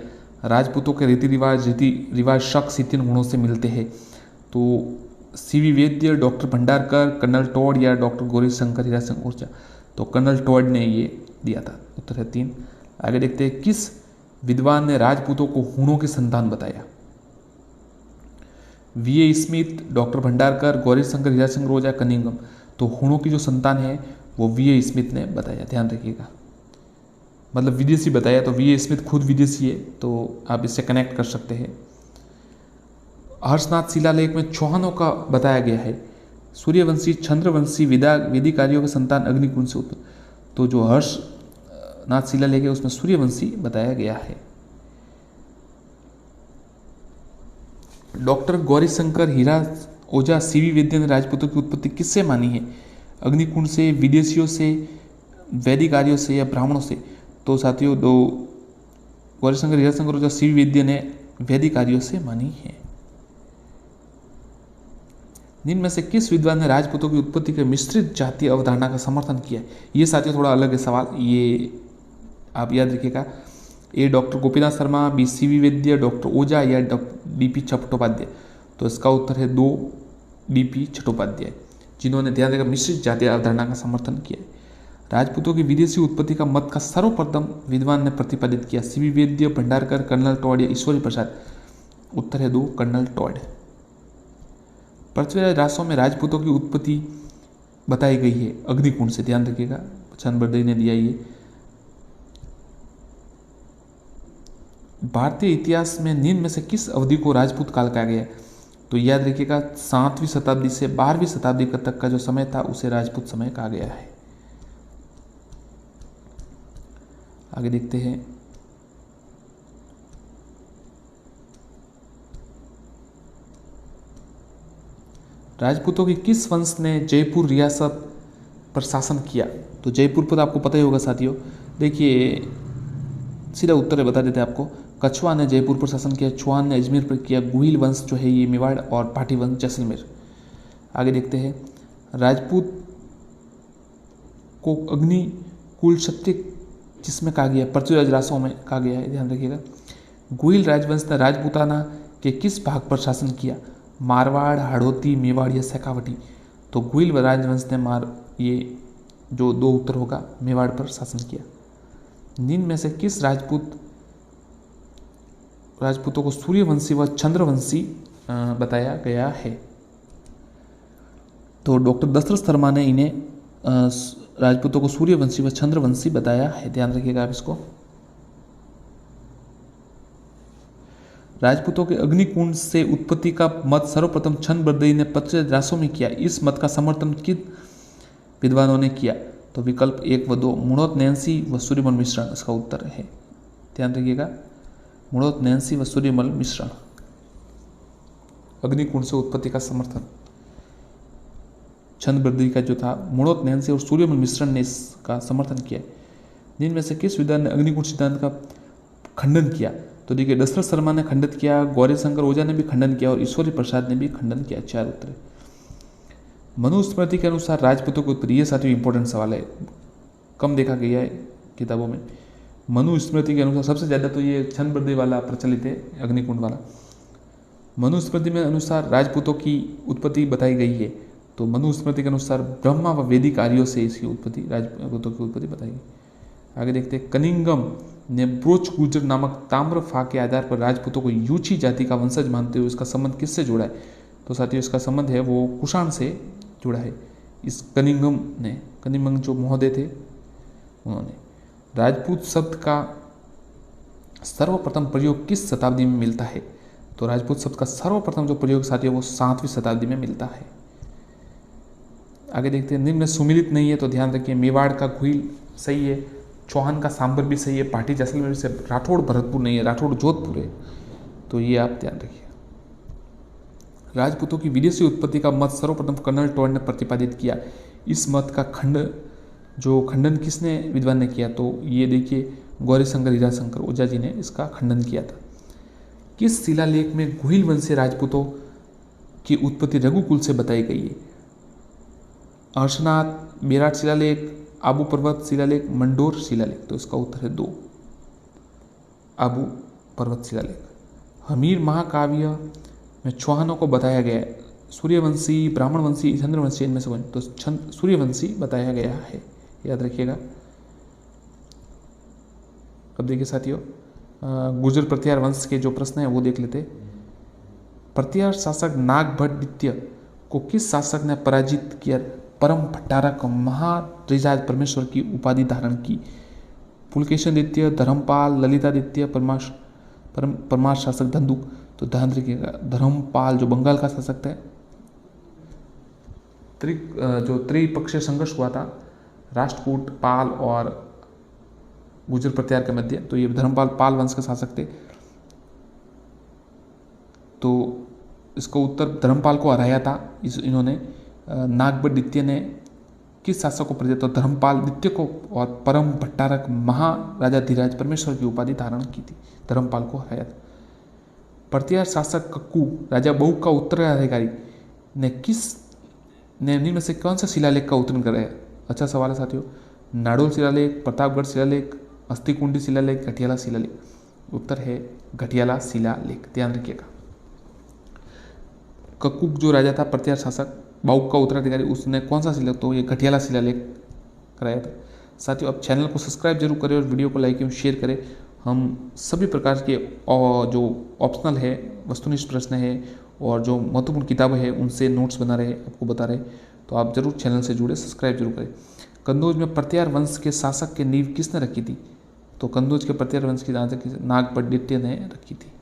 राजपूतों के रीति रिवाज शक सीथियन गुणों से मिलते हैं। तो CV Vaidya, doctor Bhandarkar, colonel Tod या डॉक्टर गौरीशंकर हीराशंकर ओझा। तो कर्नल टॉड ने ये दिया था, उत्तर है 3। आगे देखते हैं। किस विद्वान ने राजपूतों को हूणों की संतान बताया? VA Smith, doctor Bhandarkar, Gaurishankar Hirashankar Ojha, Cunningham. तो हूणों की जो संतान है वो वीए स्मिथ ने बताया, ध्यान रखिएगा। मतलब विदेशी बताया, तो वीए स्मिथ खुद विदेशी है, तो आप इससे कनेक्ट कर सकते हैं। हर्षनाथ शिलालेख में चौहानों का बताया गया है। सूर्यवंशी, छंद्रवंशी, वैदिक कार्यों के संतान अग्निकुंड से उत्पन्न। तो जो हर्षनाथ शिलालेख है उसमें सूर्यवंशी बताया गया है। डॉक्टर गौरीशंकर हीरा ओझा, सीवी वैद्य ने राजपूतों की उत्पत्ति किससे मानी है? अग्निकुंड से, विदेशियों से, वैदिक आर्यों से या ब्राह्मणों से। तो साथियों, दो गौरीशंकर हीराशंकर ओझा, सीवी वैद्य ने वैदिक आर्यों से मानी है। निम्न में से किस विद्वान ने राजपूतों की उत्पत्ति के मिश्रित जातीय अवधारणा का समर्थन किया? ये साथियों थोड़ा अलग है सवाल, ये आप याद रखिएगा। A doctor Gopinath Sharma, B CV Vaidya, doctor Ojha या डीपी चट्टोपाध्याय। तो इसका उत्तर है 2, डीपी चट्टोपाध्याय, जिन्होंने ध्यान रखा मिश्रित जातीय अवधारणा का समर्थन किया है। राजपूतों की विदेशी उत्पत्ति का मत का सर्वप्रथम विद्वान ने प्रतिपादित किया? सीवी वैद्य, भंडारकर, कर्नल टॉड या ईश्वरी प्रसाद। उत्तर है 2, कर्नल टॉड। पृथ्वीराज रासों में राजपूतों की उत्पत्ति बताई गई है अग्निकुंड से, ध्यान रखिएगा, छानबरदई ने दिया ये। भारतीय इतिहास में निम्न में से किस अवधि को राजपूत काल कहा गया है? तो याद रखिएगा 7वीं शताब्दी से 12वीं शताब्दी तक का जो समय था उसे राजपूत समय कहा गया है। आगे देखते हैं। राजपूतों की किस वंश ने जयपुर रियासत पर शासन किया? तो जयपुर पर आपको पता ही होगा साथियों। देखिए सीधा उत्तर बता देते हैं आपको। कछुआ ने जयपुर पर शासन किया, चौहान ने अजमेर पर किया, गुहिल वंश जो है ये मेवाड़, और पाटी वंश जैसलमेर। आगे देखते हैं। राजपूत को अग्नि कुल सत्य किसमें कहा गया? पृथ्वीराज रासों में कहा गया है, ध्यान रखिएगा। गुहिल राजवंश ने राजपूताना के किस भाग पर शासन किया? मारवाड़, हाड़ौती, मेवाड़ या शेखावटी? तो गुहिल राजवंश ने ये जो दो उत्तर होगा मेवाड़ पर शासन किया। निम्न में से किस राजपूतों को सूर्यवंशी व चंद्रवंशी बताया गया है? तो डॉक्टर दशरथ शर्मा ने इन्हें राजपूतों को सूर्यवंशी व चंद्रवंशी बताया है, ध्यान रखिएगा आप इसको। राजपूतों के अग्निकुंड से उत्पत्ति का मत सर्वप्रथम छानबरदई ने पृथ्वीराज रासों में किया। इस मत का समर्थन किन विद्वानों ने किया? तो विकल्प 1 व 2 मुणोत नैन्सी व सूर्यमल मिश्रण इसका उत्तर है, ध्यान रखिएगा। मुणोत नैन्सी व सूर्यमल मिश्रण। अग्निकुंड से उत्पत्ति का समर्थन छानबरदई का जो था मुणोत नैन्सी और सूर्यमल मिश्रण ने इसका समर्थन किया। जिनमें से किस विद्वान ने अग्निकुंड सिद्धांत का खंडन किया? तो देखिए दशरथ शर्मा ने खंडित किया, गौरीशंकर ओझा ने भी खंडन किया और ईश्वरी प्रसाद ने भी खंडन किया। 4 उत्तर। मनुस्मृति के अनुसार राजपूतों की उत्पत्ति, ये साथियों इंपॉर्टेंट सवाल है, कम देखा गया है किताबों में। मनुस्मृति के अनुसार सबसे ज़्यादा तो ये छानबरदई वाला प्रचलित है, अग्निकुंड वाला। मनुस्मृति में अनुसार राजपूतों की उत्पत्ति बताई गई है। तो मनुस्मृति के अनुसार ब्रह्मा व वैदिक आर्यों से इसकी उत्पत्ति, राजपूतों की उत्पत्ति बताई गई। आगे देखते हैं। कनिंगम ने ब्रोच गुजर नामक ताम्र फा के आधार पर राजपूतों को यूची जाति का वंशज मानते हुए इसका संबंध किससे जोड़ा है? तो साथियों इसका संबंध है वो कुषाण से जुड़ा है। इस कनिंगम जो महोदय थे उन्होंने। राजपूत शब्द का सर्वप्रथम प्रयोग किस शताब्दी में मिलता है? तो राजपूत शब्द का सर्वप्रथम जो प्रयोग साथियों वो 7वीं शताब्दी में मिलता है। आगे देखते हैं। निम्न सुमिलित नहीं है तो ध्यान रखिए। मेवाड़ का गुहिल सही है, चौहान का सांबर भी सही है, पाटी जैसलमेर से, राठौड़ भरतपुर नहीं है, राठौड़ जोधपुर है, तो ये आप ध्यान रखिए। राजपूतों की विदेशी उत्पत्ति का मत सर्वप्रथम कर्नल टॉड ने प्रतिपादित किया। इस मत का खंडन किसने विद्वान ने किया? तो ये देखिए गौरीशंकर हीराशंकर ओझा जी ने इसका खंडन किया था। किस शिलालेख में गुहिल वंशीय राजपूतों की उत्पत्ति रघुकुल से बताई गई है? अर्शनाथ, बेराट शिलालेख, आबू पर्वत शिलालेख, मंडोर शिलालेख? तो इसका उत्तर है 2 आबू पर्वत शिलालेख। हमीर महाकाव्य में चौहानों को बताया गया है। सूर्यवंशी, ब्राह्मणवंशी, चंद्रवंशी, इनमें से कौन? तो सूर्यवंशी बताया गया है, याद रखिएगा। अब देखिए साथियों गुर्जर प्रत्यार वंश के जो प्रश्न है वो देख लेते। प्रत्यार शासक नागभट्ट द्वितीय को किस शासक ने पराजित किया परम भट्टारक महात्रिराज परमेश्वर की उपाधि धारण की? पुलकेशन द्वितीय, धर्मपाल, ललितादित्य, परमार शासक धंधुक? तो ध्यान रखिएगा धर्मपाल जो बंगाल का शासक है। जो त्रिपक्षीय संघर्ष हुआ था राष्ट्रकूट, पाल और गुर्जर प्रत्यार के मध्य, तो ये धर्मपाल पाल वंश के शासक थे। तो इसका उत्तर धर्मपाल को हराया था इन्होंने। नागभट्ट द्वितीय ने किस शासक को पराजित? तो धर्मपाल द्वितीय को, और परम भट्टारक महाराजाधिराज परमेश्वर की उपाधि धारण की थी, धर्मपाल को हराया था। प्रत्यार शासक कक्कू राजा बहुक का उत्तराधिकारी ने निम्न में से कौन सा शिलालेख का उत्तरण कराया? अच्छा सवाल है साथियों। नाडोल शिलालेख, प्रतापगढ़ शिलालेख, अस्थिकुंडी शिलालेख, घटियाला शिलालेख? उत्तर है घटियाला शिलालेख, ध्यान रखिएगा। कक्कू जो राजा था प्रत्यार शासक बाउक का उत्तराधिकारी, उसने कौन सा शिलालेख? तो ये घटियाला शिलालेख कराया था। साथियों आप चैनल को सब्सक्राइब जरूर करें और वीडियो को लाइक एवं शेयर करें। हम सभी प्रकार के जो ऑप्शनल है, वस्तुनिष्ठ प्रश्न है और जो महत्वपूर्ण किताबें हैं उनसे नोट्स बना रहे, आपको बता रहे। तो आप जरूर चैनल से जुड़े, सब्सक्राइब जरूर करें। कन्नौज में प्रत्यार वंश के शासक के नींव किसने रखी थी? तो कन्नौज के प्रत्यार वंश की नागपटदित्य ने रखी थी।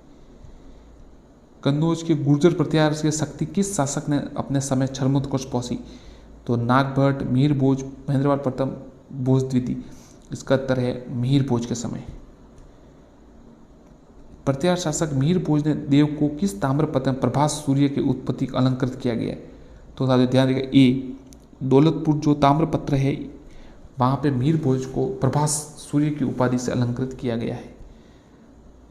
कन्नौज के गुर्जर प्रत्यार के शक्ति किस शासक ने अपने समय छर्मोत्कर्ष पहुंची? तो नागभट्ट, मिहिर भोज, महेंद्रपाल प्रथम, भोज द्वितीय। इसका उत्तर है मिहिर भोज के समय। प्रत्यार शासक मिहिर भोज ने देव को किस ताम्रपत्र प्रभास सूर्य के उत्पत्ति का अलंकृत किया गया है? तो साथियों ध्यान रखिएगा, ए दौलतपुर जो ताम्रपत्र है वहां पे मिहिर भोज को प्रभास सूर्य की उपाधि से अलंकृत किया गया है।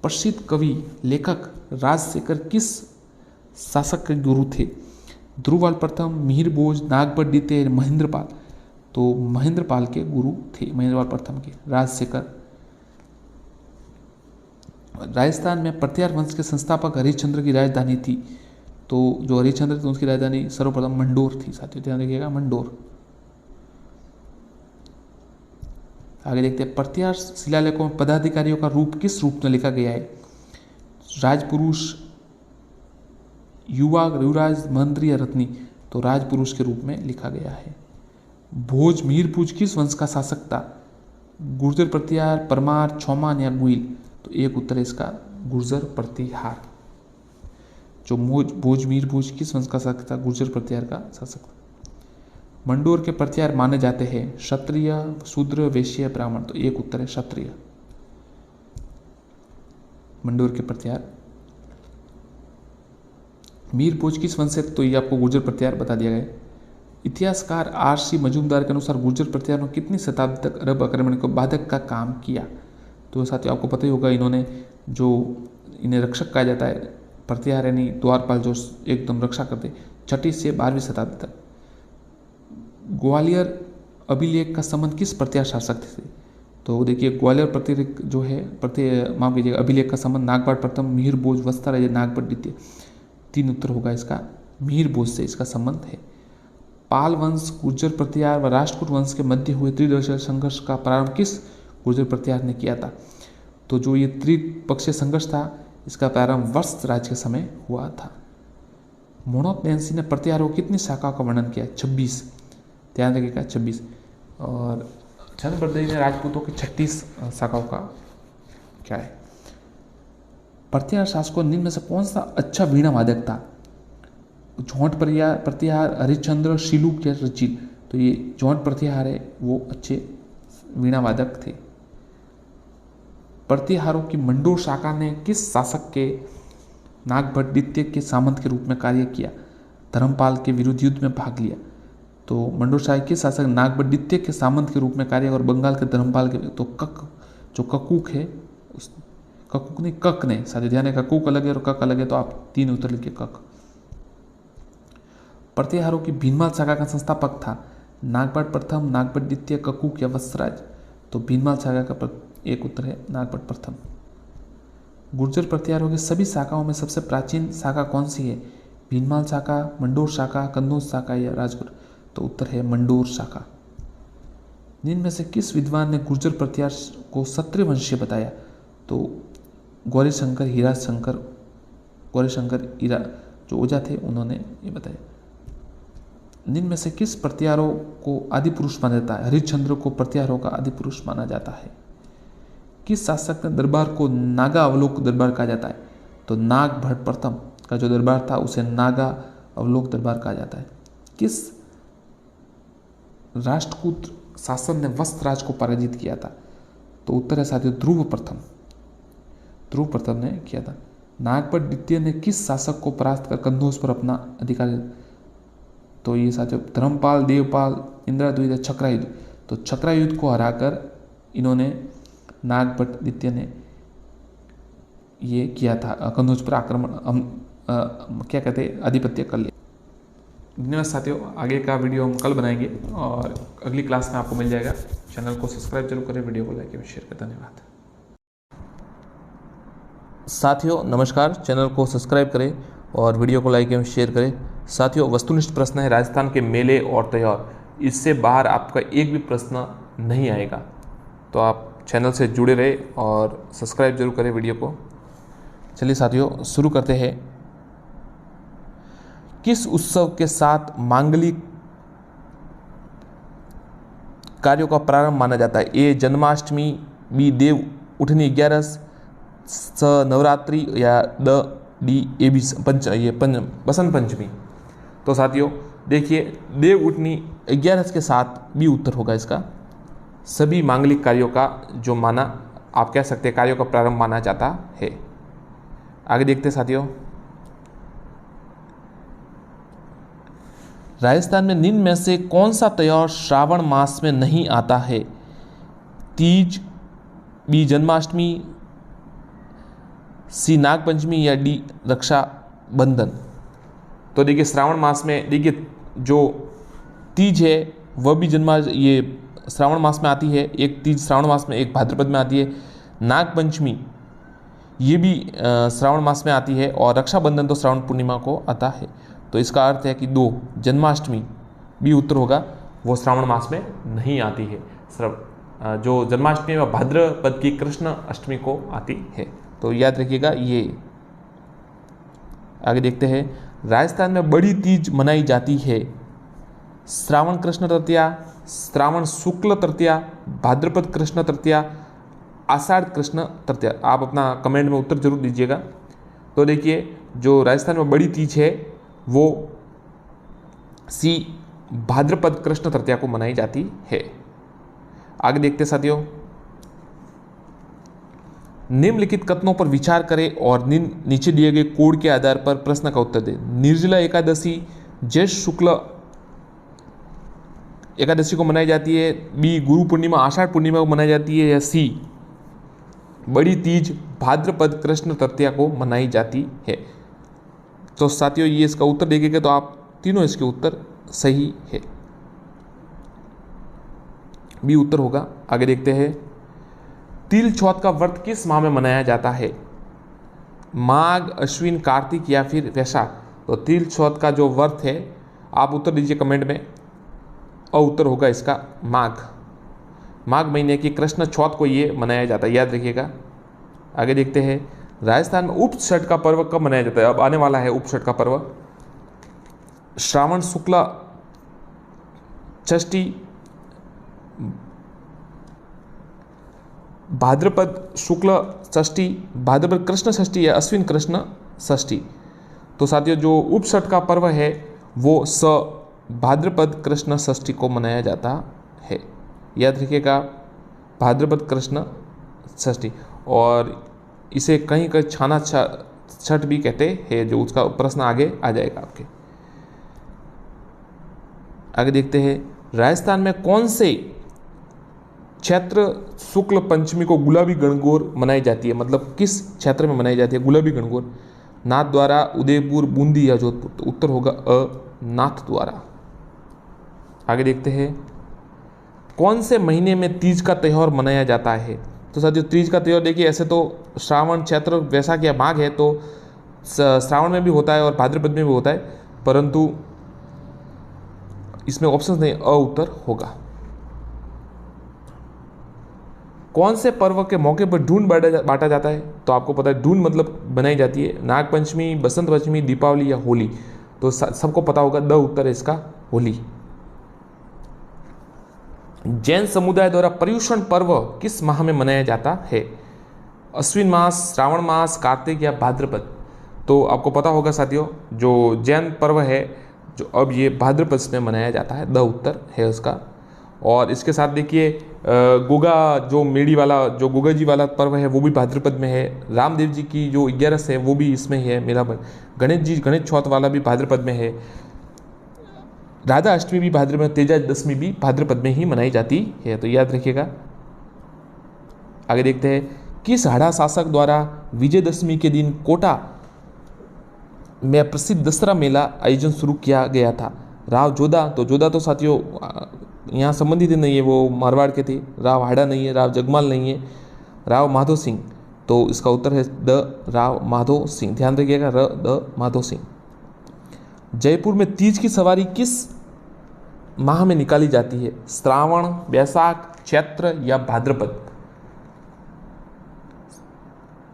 प्रसिद्ध कवि लेखक राजशेखर किस शासक के गुरु थे? ध्रुवपाल प्रथम, मिहिर भोज, नागभट्ट द्वितीय, महेंद्रपाल। तो महेंद्रपाल के गुरु थे, महेंद्रपाल प्रथम के। राजशेखर। राजस्थान में प्रत्यार वंश के संस्थापक हरिश्चंद्र की राजधानी थी। तो जो हरिश्चंद्र थे उसकी राजधानी सर्वप्रथम मंडोर थी। साथियों ध्यान रखिएगा, मंडोर। आगे देखते हैं, प्रत्यार शिलालेखों में पदाधिकारियों का रूप किस रूप में लिखा गया है? राजपुरुष, युवा, युवराज, मंत्री या रत्नी। तो राजपुरुष के रूप में लिखा गया है। भोज, मिहिर भोज किस वंश का शासक था? गुर्जर प्रत्यार, परमार, चौमान या गुइल। तो एक उत्तर है इसका गुर्जर प्रतिहार। जो भोज मिहिर भोज किस वंश का शासक था? गुर्जर प्रत्यार का शासक था। मंडोर के प्रत्यार माने जाते हैं क्षत्रिय, शूद्र, वैश्य, ब्राह्मण। तो एक उत्तर है क्षत्रिय। मंडोर के प्रत्यार। मिहिर भोज किस वंश से? तो ये आपको गुर्जर प्रत्यार बता दिया गया। इतिहासकार आर.सी. मजूमदार के अनुसार गुर्जर प्रत्यार ने कितनी शताब्दी तक अरब आक्रमण को बाधक का काम किया? तो साथियों आपको पता ही होगा, इन्होंने जो इन्हें रक्षक कहा जाता है, प्रत्यार यानी द्वारपाल जो एकदम रक्षा करते, 6वीं से 12वीं शताब्दी तक। ग्वालियर अभिलेख का संबंध किस प्रत्यार शासक थे? तो देखिए ग्वालियर प्रतिलेख जो है माफ कीजिएगा अभिलेख का संबंध नागपाट प्रथम, मिहिर भोज, वस्ताराजे, नागपट द्वितीय। 3 उत्तर होगा इसका, मिहिर भोज से इसका संबंध है। पाल वंश, गुर्जर प्रत्यार व राष्ट्रकूट वंश के मध्य हुए त्रिपक्षीय संघर्ष का प्रारंभ किस गुर्जर प्रत्यार ने किया था? तो जो ये त्रिपक्षीय संघर्ष था इसका प्रारंभ वत्स राज के समय हुआ था। मोनोक नैन्सी ने प्रत्यारों की कितनी शाखाओं का वर्णन किया? 26। ध्यान रखिएगा 26। और चंद बरदई ने राजपूतों की 36 शाखाओं का क्या है? प्रत्यार शासकों निम्न में से कौन सा अच्छा वीणा वादक था? जोंट प्रत्यार, हरिश्चंद्र, शिलूक या रचिल। तो ये जोंट प्रत्यार है वो अच्छे वीणा वादक थे। प्रत्याहारों की मंडोर शाखा ने किस शासक के नागभट्ट द्वितीय के सामंत के रूप में कार्य किया? धर्मपाल के विरुद्ध युद्ध में भाग लिया। तो मंडोर शाखा के शासक नागभट्ट द्वितीय के सामंत के रूप में कार्य और बंगाल के धर्मपाल के। तो जो ककूक है उस ककूक नहीं कक ने, साथ ध्यान है ककूक अलग है और कक अलग है, तो आप 3 उत्तर लिखिए कक। प्रत्याहारों की भीनमाल शाखा का संस्थापक था नागभट्ट प्रथम, नागभट्ट द्वितीय, ककूक या वत्सराज। तो भीनमाल शाखा का एक उत्तर है नागभट्ट प्रथम। गुर्जर प्रत्यारों की सभी शाखाओं में सबसे प्राचीन शाखा कौन सी है? भीनमाल शाखा, मंडोर शाखा, कन्नौज शाखा या राजगुर। तो उत्तर है मंडोर शाखा। निम्न में से किस विद्वान ने गुर्जर प्रत्यार को क्षत्रिय वंशीय बताया? तो गौरीशंकर, हीरा शंकर, गौरीशंकर हीरा जो ओझा थे उन्होंने ये बताया। निम्न में से किस प्रत्यारों को आदि पुरुष माना जाता है? हरिश्चंद्र को प्रत्यारों का आदि पुरुष माना जाता है। किस शासक ने दरबार को नागा अवलोक दरबार कहा जाता है? तो नागभट्ट प्रथम का जो दरबार था उसे नागा अवलोक दरबार कहा जाता है। किस राष्ट्रकूट शासन ने वत्सराज को पराजित किया था? तो उत्तर है साथियों ध्रुव प्रथम। ध्रुव प्रथम ने किया था। नागभट्ट द्वितीय ने किस शासक को परास्त कर कन्नौज पर अपना अधिकार? तो ये साथियों धर्मपाल, देवपाल, इंद्राद्वित, छक्रायुद्ध। तो छक्रायुद्ध को हराकर इन्होंने नागभट्ट द्वितीय ने ये किया था, कन्नौज पर आक्रमण क्या कहते हैं आधिपत्य कर लिया। धन्यवाद साथियों, आगे का वीडियो हम कल बनाएंगे और अगली क्लास में आपको मिल जाएगा। चैनल को सब्सक्राइब जरूर करें, वीडियो को लाइक एवं शेयर करें। धन्यवाद साथियों, नमस्कार। चैनल को सब्सक्राइब करें और वीडियो को लाइक एवं शेयर करें। साथियों, वस्तुनिष्ठ प्रश्न है राजस्थान के मेले और त्यौहार, इससे बाहर आपका एक भी प्रश्न नहीं आएगा, तो आप चैनल से जुड़े रहे और सब्सक्राइब जरूर करें वीडियो को। चलिए साथियों शुरू करते हैं। किस उत्सव के साथ मांगलिक कार्यों का प्रारंभ माना जाता है? ए जन्माष्टमी, बी देव उठनी 11, स नवरात्रि या D A B Basant Panchami. तो साथियों देखिए देव उठनी 11 के साथ बी उत्तर होगा इसका। सभी मांगलिक कार्यों का जो माना आप कह सकते हैं कार्यों का प्रारंभ माना जाता है। आगे देखते हैं साथियों, राजस्थान में निम्न में से कौन सा त्योहार श्रावण मास में नहीं आता है? तीज, बी जन्माष्टमी, सी नागपंचमी या डी रक्षाबंधन। तो देखिए श्रावण मास में देखिए जो तीज है वह भी ये श्रावण मास में आती है, एक तीज श्रावण मास में, एक भाद्रपद में आती है। नागपंचमी ये भी श्रावण मास में आती है और रक्षाबंधन तो श्रावण पूर्णिमा को आता है। तो इसका अर्थ है कि 2 जन्माष्टमी भी उत्तर होगा, वो श्रावण मास में नहीं आती है। जो जन्माष्टमी वह भाद्रपद की कृष्ण अष्टमी को आती है। तो याद रखिएगा ये। आगे देखते हैं, राजस्थान में बड़ी तीज मनाई जाती है? श्रावण कृष्ण तृतीया, श्रावण शुक्ल तृतीया, भाद्रपद कृष्ण तृतीया, आषाढ़ कृष्ण तृतीया। आप अपना कमेंट में उत्तर जरूर दीजिएगा। तो देखिए जो राजस्थान में बड़ी तीज है वो सी भाद्रपद कृष्ण तृतीया को मनाई जाती है। आगे देखते साथियों, निम्नलिखित कथनों पर विचार करें और नीचे दिए गए कोड के आधार पर प्रश्न का उत्तर दें। निर्जला एकादशी ज्येष्ठ शुक्ल एकादशी को मनाई जाती है, बी गुरु पूर्णिमा आषाढ़ पूर्णिमा को मनाई जाती है, या सी बड़ी तीज भाद्रपद कृष्ण तृतीया को मनाई जाती है। तो साथियों ये इसका उत्तर देखेंगे तो आप तीनों इसके उत्तर सही है, बी उत्तर होगा। आगे देखते हैं, तिल चौथ का व्रत किस माह में मनाया जाता है? माघ, अश्विन, कार्तिक या फिर वैशाख। तो तिल चौथ का जो व्रत है आप उत्तर दीजिए कमेंट में, और उत्तर होगा इसका माघ। माघ महीने की कृष्ण चौथ को ये मनाया जाता है, याद रखिएगा। आगे देखते हैं, राजस्थान में उप छठ का पर्व कब मनाया जाता है? अब आने वाला है उप छठ का पर्व। श्रावण शुक्ला षष्ठी, भाद्रपद शुक्ल षष्ठी, भाद्रपद कृष्ण षष्ठी या अश्विन कृष्ण षष्ठी। तो साथियों जो उप छठ का पर्व है वो भाद्रपद कृष्ण षष्ठी को मनाया जाता है, याद रखिएगा भाद्रपद कृष्ण षष्ठी। और इसे कहीं कहीं छाना छठ भी कहते हैं, जो उसका प्रश्न आगे आ जाएगा आपके। आगे देखते हैं, राजस्थान में कौन से क्षेत्र शुक्ल पंचमी को गुलाबी गणगौर मनाई जाती है? मतलब किस क्षेत्र में मनाई जाती है गुलाबी गणगौर? नाथद्वारा, उदयपुर, बूंदी या जोधपुर। तो उत्तर होगा नाथद्वारा। आगे देखते हैं, कौन से महीने में तीज का त्यौहार मनाया जाता है? तो साथियों तीज का त्यौहार देखिए, ऐसे तो श्रावण, चैत्र, वैशाख या माघ है, तो श्रावण में भी होता है और भाद्रपद में भी होता है, परंतु इसमें ऑप्शन नहीं, उत्तर होगा। कौन से पर्व के मौके पर ढूंढ बांटा जाता है? तो आपको पता है ढूंढ मतलब बनाई जाती है, नागपंचमी, बसंत पंचमी, दीपावली या होली। तो सबको पता होगा द उत्तर है इसका होली। जैन समुदाय द्वारा पर्युषण पर्व किस माह में मनाया जाता है? अश्विन मास, श्रावण मास, कार्तिक या भाद्रपद। तो आपको पता होगा साथियों जो जैन पर्व है जो अब ये भाद्रपद में मनाया जाता है, द उत्तर है उसका। और इसके साथ देखिए गुगा जो मेड़ी वाला, जो गुगा जी वाला पर्व है वो भी भाद्रपद में है। रामदेव जी की जो 11 है वो भी इसमें है मेरा। गणेश चौथ वाला भी भाद्रपद में है। राधा अष्टमी भी भाद्रपद में, तेजा दशमी भी भाद्रपद में ही मनाई जाती है, तो याद रखिएगा। आगे देखते हैं, किस हाड़ा शासक द्वारा विजयदशमी के दिन कोटा में प्रसिद्ध दसरा मेला आयोजन शुरू किया गया था? राव जोधा। तो जोधा तो साथियों यहाँ संबंधित नहीं है, वो मारवाड़ के थे। राव हाड़ा नहीं है, राव जगमाल नहीं है, राव माधो सिंह। तो इसका उत्तर है द राव माधो सिंह, ध्यान रखिएगा, द माधो सिंह। जयपुर में तीज की सवारी किस माह में निकाली जाती है? श्रावण, वैशाख, चैत्र या भाद्रपद।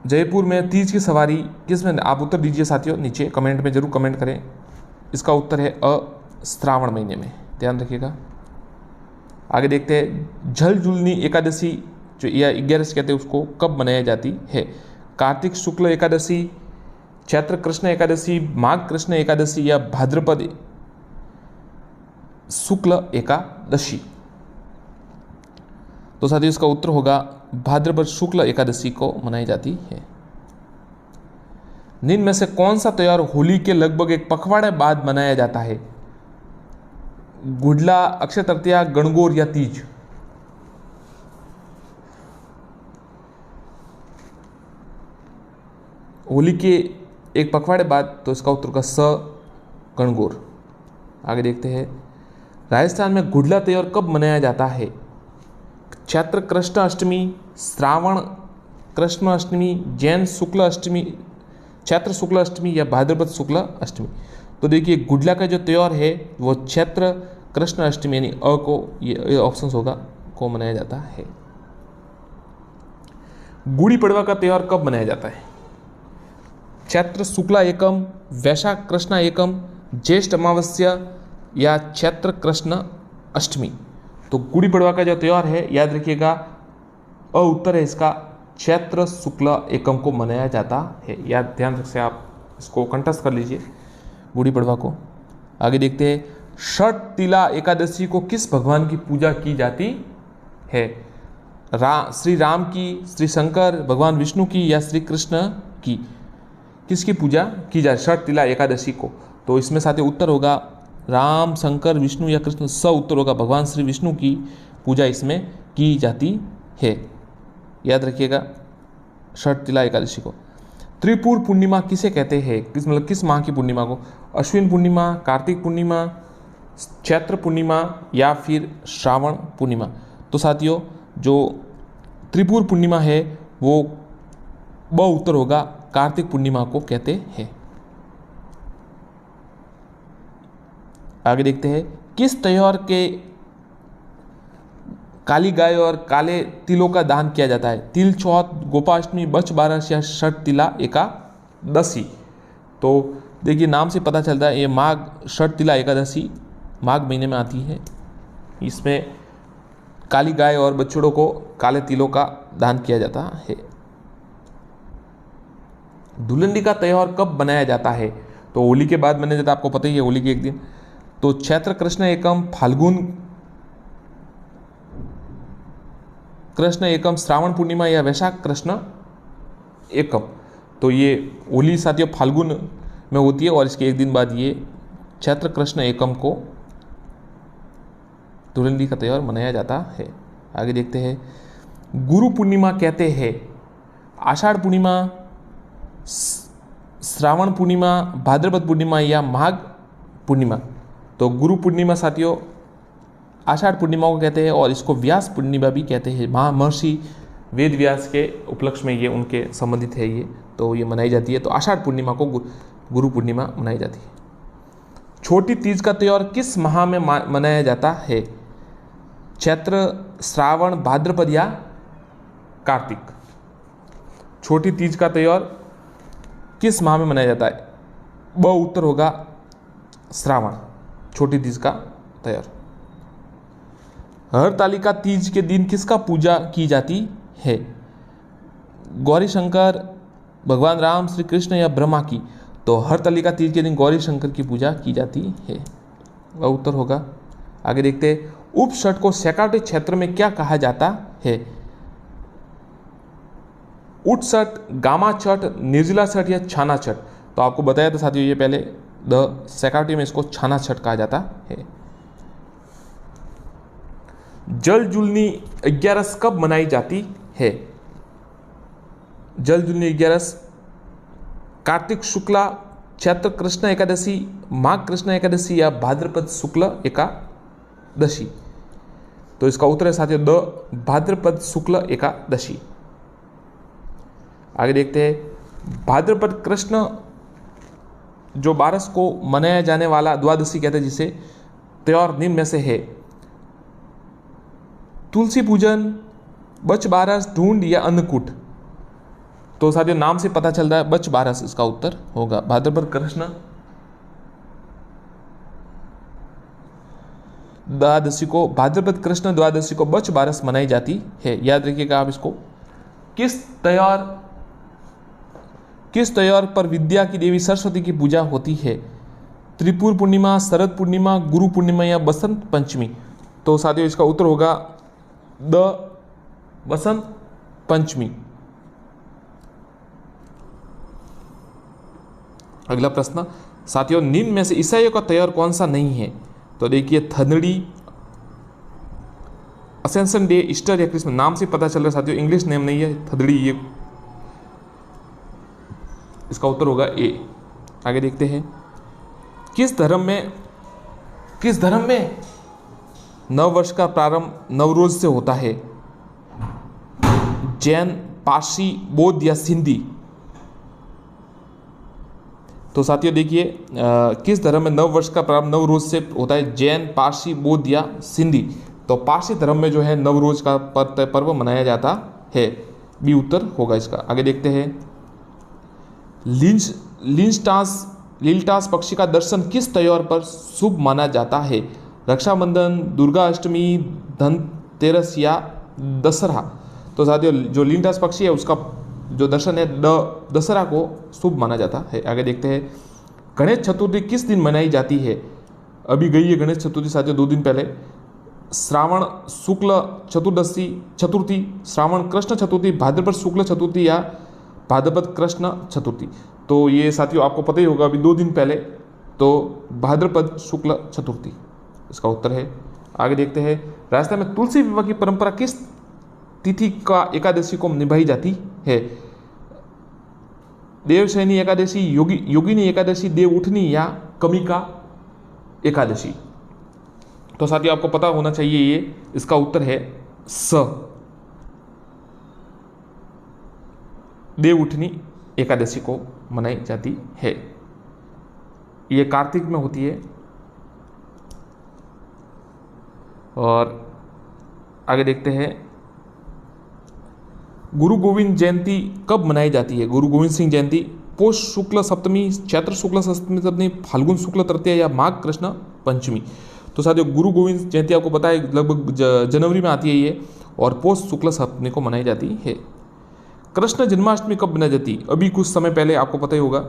जयपुर में तीज की सवारी किस में? आप उत्तर दीजिए साथियों, नीचे कमेंट में जरूर कमेंट करें। इसका उत्तर है श्रावण महीने में, ध्यान रखिएगा। आगे देखते हैं झलझुलनी एकादशी जो या 11 कहते हैं उसको कब मनाई जाती है। कार्तिक शुक्ल एकादशी, चैत्र कृष्ण एकादशी, माघ कृष्ण एकादशी या भाद्रपद शुक्ल एकादशी। तो साथियों इसका उत्तर होगा भाद्रपद शुक्ल एकादशी को मनाई जाती है। निम्न में से कौन सा त्योहार होली के लगभग एक पखवाड़े बाद मनाया जाता है। गुडला, अक्षय तृतीया, गणगौर या तीज। होली के एक पखवाड़े बाद, तो इसका उत्तर होगा स गणगौर। आगे देखते हैं राजस्थान में गुडला त्योहार कब मनाया जाता है। चैत्र कृष्ण अष्टमी, श्रावण कृष्ण अष्टमी, जैन शुक्ल अष्टमी, चैत्र शुक्ल अष्टमी या भाद्रपद शुक्ल अष्टमी। तो देखिए गुडला का जो त्यौहार है वो चैत्र कृष्ण अष्टमी यानी अ को, ये ऑप्शन होगा, को मनाया जाता है। गुड़ी पड़वा का त्यौहार कब मनाया जाता है। चैत्र शुक्ला एकम, वैशाख कृष्णा एकम, ज्येष्ठ अमावस्या या चैत्र कृष्ण अष्टमी। तो गुड़ी पड़वा का जो त्यौहार है याद रखिएगा अ उत्तर है इसका, चैत्र शुक्ल एकम को मनाया जाता है। याद ध्यान से आप इसको कंठस्थ कर लीजिए गुड़ी पड़वा को। आगे देखते हैं षठ तिला एकादशी को किस भगवान की पूजा की जाती है। श्री राम की, श्री शंकर, भगवान विष्णु की या श्री कृष्ण की, किसकी पूजा की जाए षठ तिला एकादशी को। तो इसमें साथ उत्तर होगा राम, शंकर, विष्णु या कृष्ण। स उत्तर होगा भगवान श्री विष्णु की पूजा इसमें की जाती है। याद रखिएगा षठ तिला एकादशी को। त्रिपुर पूर्णिमा किसे कहते हैं, किस माह की पूर्णिमा को। अश्विन पूर्णिमा, कार्तिक पूर्णिमा, चैत्र पूर्णिमा या फिर श्रावण पूर्णिमा। तो साथियों जो त्रिपुर पूर्णिमा है वो ब उत्तर होगा, कार्तिक पूर्णिमा को कहते हैं। आगे देखते हैं किस त्योहार के काली गाय और काले तिलों का दान किया जाता है। तिल चौथ, गोपाष्टमी, बच बारस या षठ तिला एकादशी। तो देखिए नाम से पता चलता है ये माघ षठ तिला एकादशी माघ महीने में आती है। इसमें काली गाय और बछड़ों को काले तिलों का दान किया जाता है। धुलंडी का त्यौहार कब मनाया जाता है। तो होली के बाद मनाया जाता है, आपको पता ही है होली के एक दिन। तो चैत्र कृष्ण एकम, फाल्गुन कृष्ण एकम, श्रावण पूर्णिमा या वैशाख कृष्ण एकम। तो ये होली साथियों फाल्गुन में होती है और इसके एक दिन बाद ये चैत्र कृष्ण एकम को धुलंडी का त्यौहार मनाया जाता है। आगे देखते हैं गुरु पूर्णिमा कहते हैं आषाढ़ पूर्णिमा, श्रावण पूर्णिमा, भाद्रपद पूर्णिमा या माघ पूर्णिमा। तो गुरु पूर्णिमा साथियों आषाढ़ पूर्णिमा को कहते हैं और इसको व्यास पूर्णिमा भी कहते हैं। महर्षि वेद व्यास के उपलक्ष्य में ये उनके संबंधित है ये, तो ये मनाई जाती है। तो आषाढ़ पूर्णिमा को गुरु पूर्णिमा मनाई जाती है। छोटी तीज का त्यौहार किस माह में मनाया जाता है। चैत्र, श्रावण, भाद्रपद या कार्तिक। छोटी तीज का त्यौहार किस माह में मनाया जाता है। ब उत्तर होगा श्रावण, छोटी तीज का त्यौहार। हरतालिका तीज के दिन किसका पूजा की जाती है। गौरी शंकर, भगवान राम, श्री कृष्ण या ब्रह्मा की। तो हरतालिका तीज के दिन गौरी शंकर की पूजा की जाती है, वह उत्तर होगा। आगे देखते हैं उप छठ को सैकाटे क्षेत्र में क्या कहा जाता है। उठ छठ, गामा छठ, निर्जला छठ या छाना छठ। तो आपको बताया था साथियों ये पहले सैकाटे में इसको छाना छठ कहा जाता है। जल जुलनी 11 कब मनाई जाती है। जल जुलनी 11 कार्तिक शुक्ला, चैत्र कृष्ण एकादशी, माघ कृष्ण एकादशी या भाद्रपद शुक्ल एकादशी। तो इसका उत्तर है साथियों द भाद्रपद शुक्ल एकादशी। आगे देखते हैं भाद्रपद कृष्ण जो बारस को मनाया जाने वाला द्वादशी कहते हैं जिसे त्योहार निम्न में से है। तुलसी पूजन, बच बारस, ढूंढ या अन्नकूट। तो साथियों नाम से पता चलता है बच बारस इसका उत्तर होगा। भाद्रपद कृष्ण द्वादशी को, भाद्रपद कृष्ण द्वादशी को बच बारस मनाई जाती है। याद रखिएगा आप इसको। किस त्योहार पर विद्या की देवी सरस्वती की पूजा होती है? त्रिपुर पूर्णिमा, शरद पूर्णिमा, गुरु पूर्णिमा या बसंत पंचमी? तो साथियों इसका उत्तर होगा बसंत पंचमी। अगला प्रश्न साथियों, निम्न में से ईसाइयों का त्योहार कौन सा नहीं है? तो देखिए थर्सडे, असेंशन डे, ईस्टर या क्रिसमस। नाम से पता चल रहा है साथियों, इंग्लिश नेम नहीं है थर्सडे, ये इसका उत्तर होगा ए। आगे देखते हैं, किस धर्म में नव वर्ष का प्रारंभ नवरोज से होता है? जैन, पारसी, बौद्ध या सिंधी? तो साथियों देखिए किस धर्म में नव वर्ष का प्रारंभ नवरोज से होता है? जैन, पारसी, बौद्ध या सिंधी? तो पारसी धर्म में जो है नवरोज का पर्व मनाया जाता है। बी उत्तर होगा इसका। आगे देखते हैं, लीलटास पक्षी का दर्शन किस त्योहार पर शुभ माना जाता है? रक्षाबंधन, दुर्गा अष्टमी, धनतेरस या दशहरा? तो साथियों जो लीलटास पक्षी है उसका जो दर्शन है दशहरा को शुभ माना जाता है। आगे देखते हैं, गणेश चतुर्थी किस दिन मनाई जाती है? अभी गई है गणेश चतुर्थी साथियों 2 दिन पहले। श्रावण शुक्ल चतुर्थी, श्रावण कृष्ण चतुर्थी, भाद्रपद शुक्ल चतुर्थी या भाद्रपद कृष्ण चतुर्थी? तो ये साथियों आपको पता ही होगा अभी 2 दिन पहले, तो भाद्रपद शुक्ल चतुर्थी इसका उत्तर है। आगे देखते हैं, राजस्थान में तुलसी विवाह की परंपरा किस तिथि का एकादशी को निभाई जाती है? देवशयनी एकादशी, योगिनी एकादशी, देव उठनी या कमिका एकादशी? तो साथियों आपको पता होना चाहिए ये, इसका उत्तर है स, देव उठनी एकादशी को मनाई जाती है। ये कार्तिक में होती है। और आगे देखते हैं, गुरु गोविंद जयंती कब मनाई जाती है? गुरु गोविंद सिंह जयंती पौष शुक्ल सप्तमी, चैत्र शुक्ल सप्तमी, फाल्गुन शुक्ल तृतीया या माघ कृष्ण पंचमी? तो साथियों गुरु गोविंद जयंती आपको पता है लगभग जनवरी में आती है ये, और पौष शुक्ल सप्तमी को मनाई जाती है। कृष्ण जन्माष्टमी कब मनाई जाती? अभी कुछ समय पहले आपको पता ही होगा।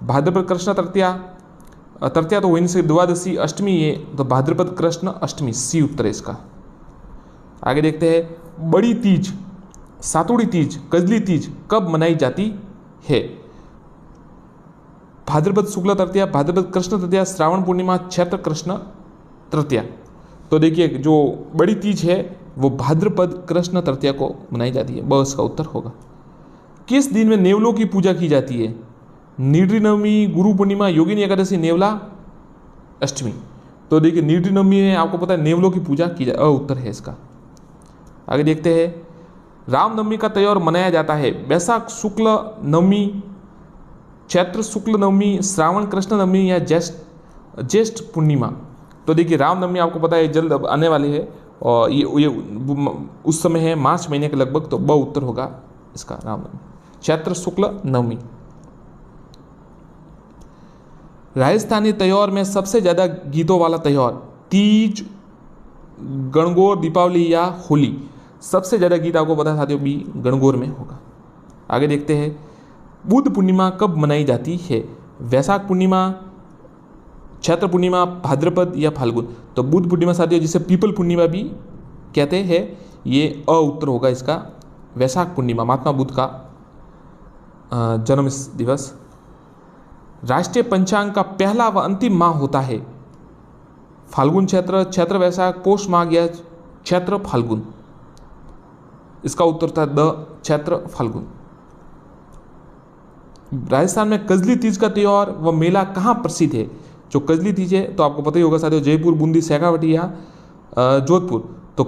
भाद्रपद कृष्ण तृतीया तो वहीं से द्वादशी, अष्टमी ये तो भाद्रपद कृष्ण अष्टमी, सी उत्तर है इसका। आगे देखते हैं, बड़ी तीज, सातुड़ी तीज, कजली तीज कब मनाई जाती है? भाद्रपद शुक्ल तृतीया, भाद्रपद कृष्ण तृतीया, श्रावण पूर्णिमा, चैत्र कृष्ण तृतीया? तो देखिए जो बड़ी तीज है वो भाद्रपद कृष्ण तृतीया को मनाई जाती है। बस का उत्तर होगा। किस दिन में नेवलों की पूजा की जाती है? निर्डी नवमी, गुरु पूर्णिमा, योगिनी एकादशी, नेवला अष्टमी? तो देखिए निर्डी नवमी में आपको पता है नेवलों की पूजा की जाए, उत्तर है इसका। आगे देखते हैं, रामनवमी का त्योहार मनाया जाता है वैशाख शुक्ल नवमी, चैत्र शुक्ल नवमी, श्रावण कृष्ण नवमी या ज्येष्ठ पूर्णिमा? तो देखिए रामनवमी आपको पता है जल्द अब आने वाली है, और ये उस समय है मार्च महीने के लगभग, तो ब उत्तर होगा इसका रामनवमी, चैत्र शुक्ल नवमी। राजस्थानी त्योहार में सबसे ज़्यादा गीतों वाला त्योहार? तीज, गणगौर, दीपावली या होली? सबसे ज़्यादा गीत आपको पता है साथियों भी गणगौर में होगा। आगे देखते हैं, बुद्ध पूर्णिमा कब मनाई जाती है? वैशाख पूर्णिमा, चैत्र पूर्णिमा, भाद्रपद या फाल्गुन? तो बुद्ध पूर्णिमा साथियों जिसे पीपल पूर्णिमा भी कहते हैं, ये उत्तर होगा इसका, वैशाख पूर्णिमा, महात्मा बुद्ध का जन्म दिवस। राष्ट्रीय पंचांग का पहला व अंतिम माह होता है? फाल्गुन चैत्र, चैत्र वैशाख, पौष माघ या चैत्र फाल्गुन? इसका उत्तर था चैत्र फाल्गुन। राजस्थान में कजली तीज का त्योहार व मेला कहाँ प्रसिद्ध है? जो कजली तीज है तो आपको पता ही होगा साथियों जयपुर, बूंदी, शेखावाटी या जोधपुर? तो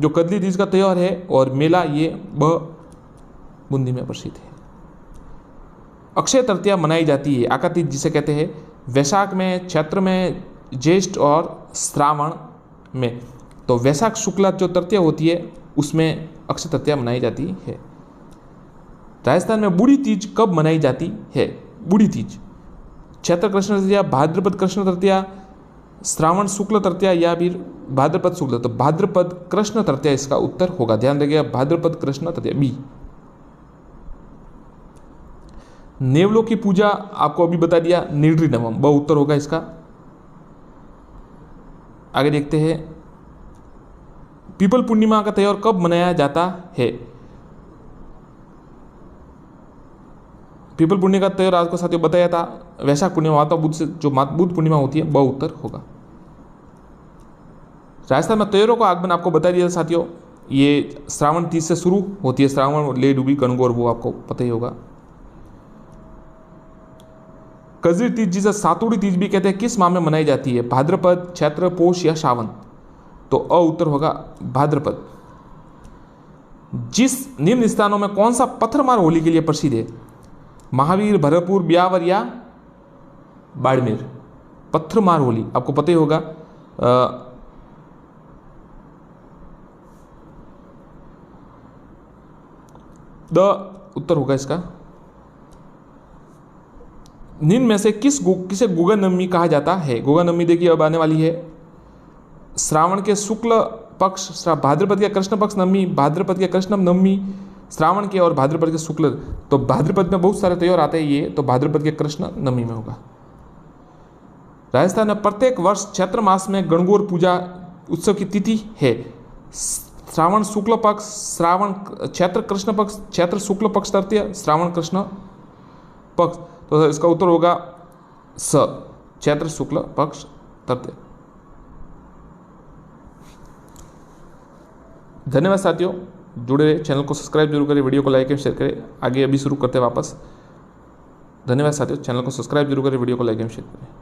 कजली तीज का त्योहार है और मेला ये बूंदी में प्रसिद्ध है। अक्षय तृतीया मनाई जाती है, आका तीज जिसे कहते हैं, वैशाख में, चैत्र में, ज्येष्ठ और श्रावण में? तो वैशाख शुक्ला जो तृतीया होती है उसमें अक्षय तृतीया मनाई जाती है। राजस्थान में बूढ़ी तीज कब मनाई जाती है? बूढ़ी तीज चैत्र कृष्ण तृतीया, भाद्रपद कृष्ण तृतीया, श्रावण शुक्ल तृतीया या फिर भाद्रपद शुक्ल, तो भाद्रपद कृष्ण तृतीया इसका उत्तर होगा। ध्यान रखिएगा, भाद्रपद कृष्ण तृतीया बी। नेवलों की पूजा आपको अभी बता दिया, निर्णी नवम, वह उत्तर होगा इसका। आगे देखते हैं, पीपल पूर्णिमा का त्योहार कब मनाया जाता है? पीपल पूर्णिमा का त्योहार आपको साथियों बताया था, वैशाख पूर्णिमा, माता बुद्ध से जो बुद्ध पूर्णिमा होती है वह उत्तर होगा। राजस्थान में त्योहारों का आगमन आपको बता दिया था साथियों, ये श्रावण तीज से शुरू होती है, श्रावण, ले डूबी, गणगौर, वो आपको पता ही होगा। कजरी तीज जिसे सातुड़ी तीज भी कहते हैं, किस माह में मनाई जाती है? भाद्रपद, चैत्र, पोष या सावन? तो अ उत्तर होगा भाद्रपद। जिस निम्न स्थानों में कौन सा पत्थरमार होली के लिए प्रसिद्ध है? महावीर, भरतपुर, ब्यावर या बाड़मेर? पत्थरमार होली आपको पता ही होगा, द उत्तर होगा इसका। निम्न में से किसे गुगा नवमी कहा जाता है? गुगा नवमी देखिए अब आने वाली है। श्रावण के शुक्ल पक्ष, भाद्रपद के कृष्ण पक्ष नवमी, भाद्रपद के कृष्ण नवमी, श्रावण के और भाद्रपद के शुक्ल, तो भाद्रपद में बहुत सारे त्योहार आते हैं ये, तो भाद्रपद के कृष्ण नवमी में होगा। राजस्थान में प्रत्येक वर्ष चैत्र मास में गणगौर पूजा उत्सव की तिथि है। श्रावण शुक्ल पक्ष, श्रावण चैत्र कृष्ण पक्ष, चैत्र शुक्ल पक्ष तृतीय, श्रावण कृष्ण पक्ष, तो इसका उत्तर होगा स, चैत्र शुक्ल पक्ष तृतीय। धन्यवाद साथियों, जुड़े रहे, चैनल को सब्सक्राइब जरूर करें, वीडियो को लाइक एंड शेयर करें। आगे अभी शुरू करते हैं वापस। धन्यवाद साथियों, चैनल को सब्सक्राइब जरूर करें, वीडियो को लाइक एंड शेयर करें।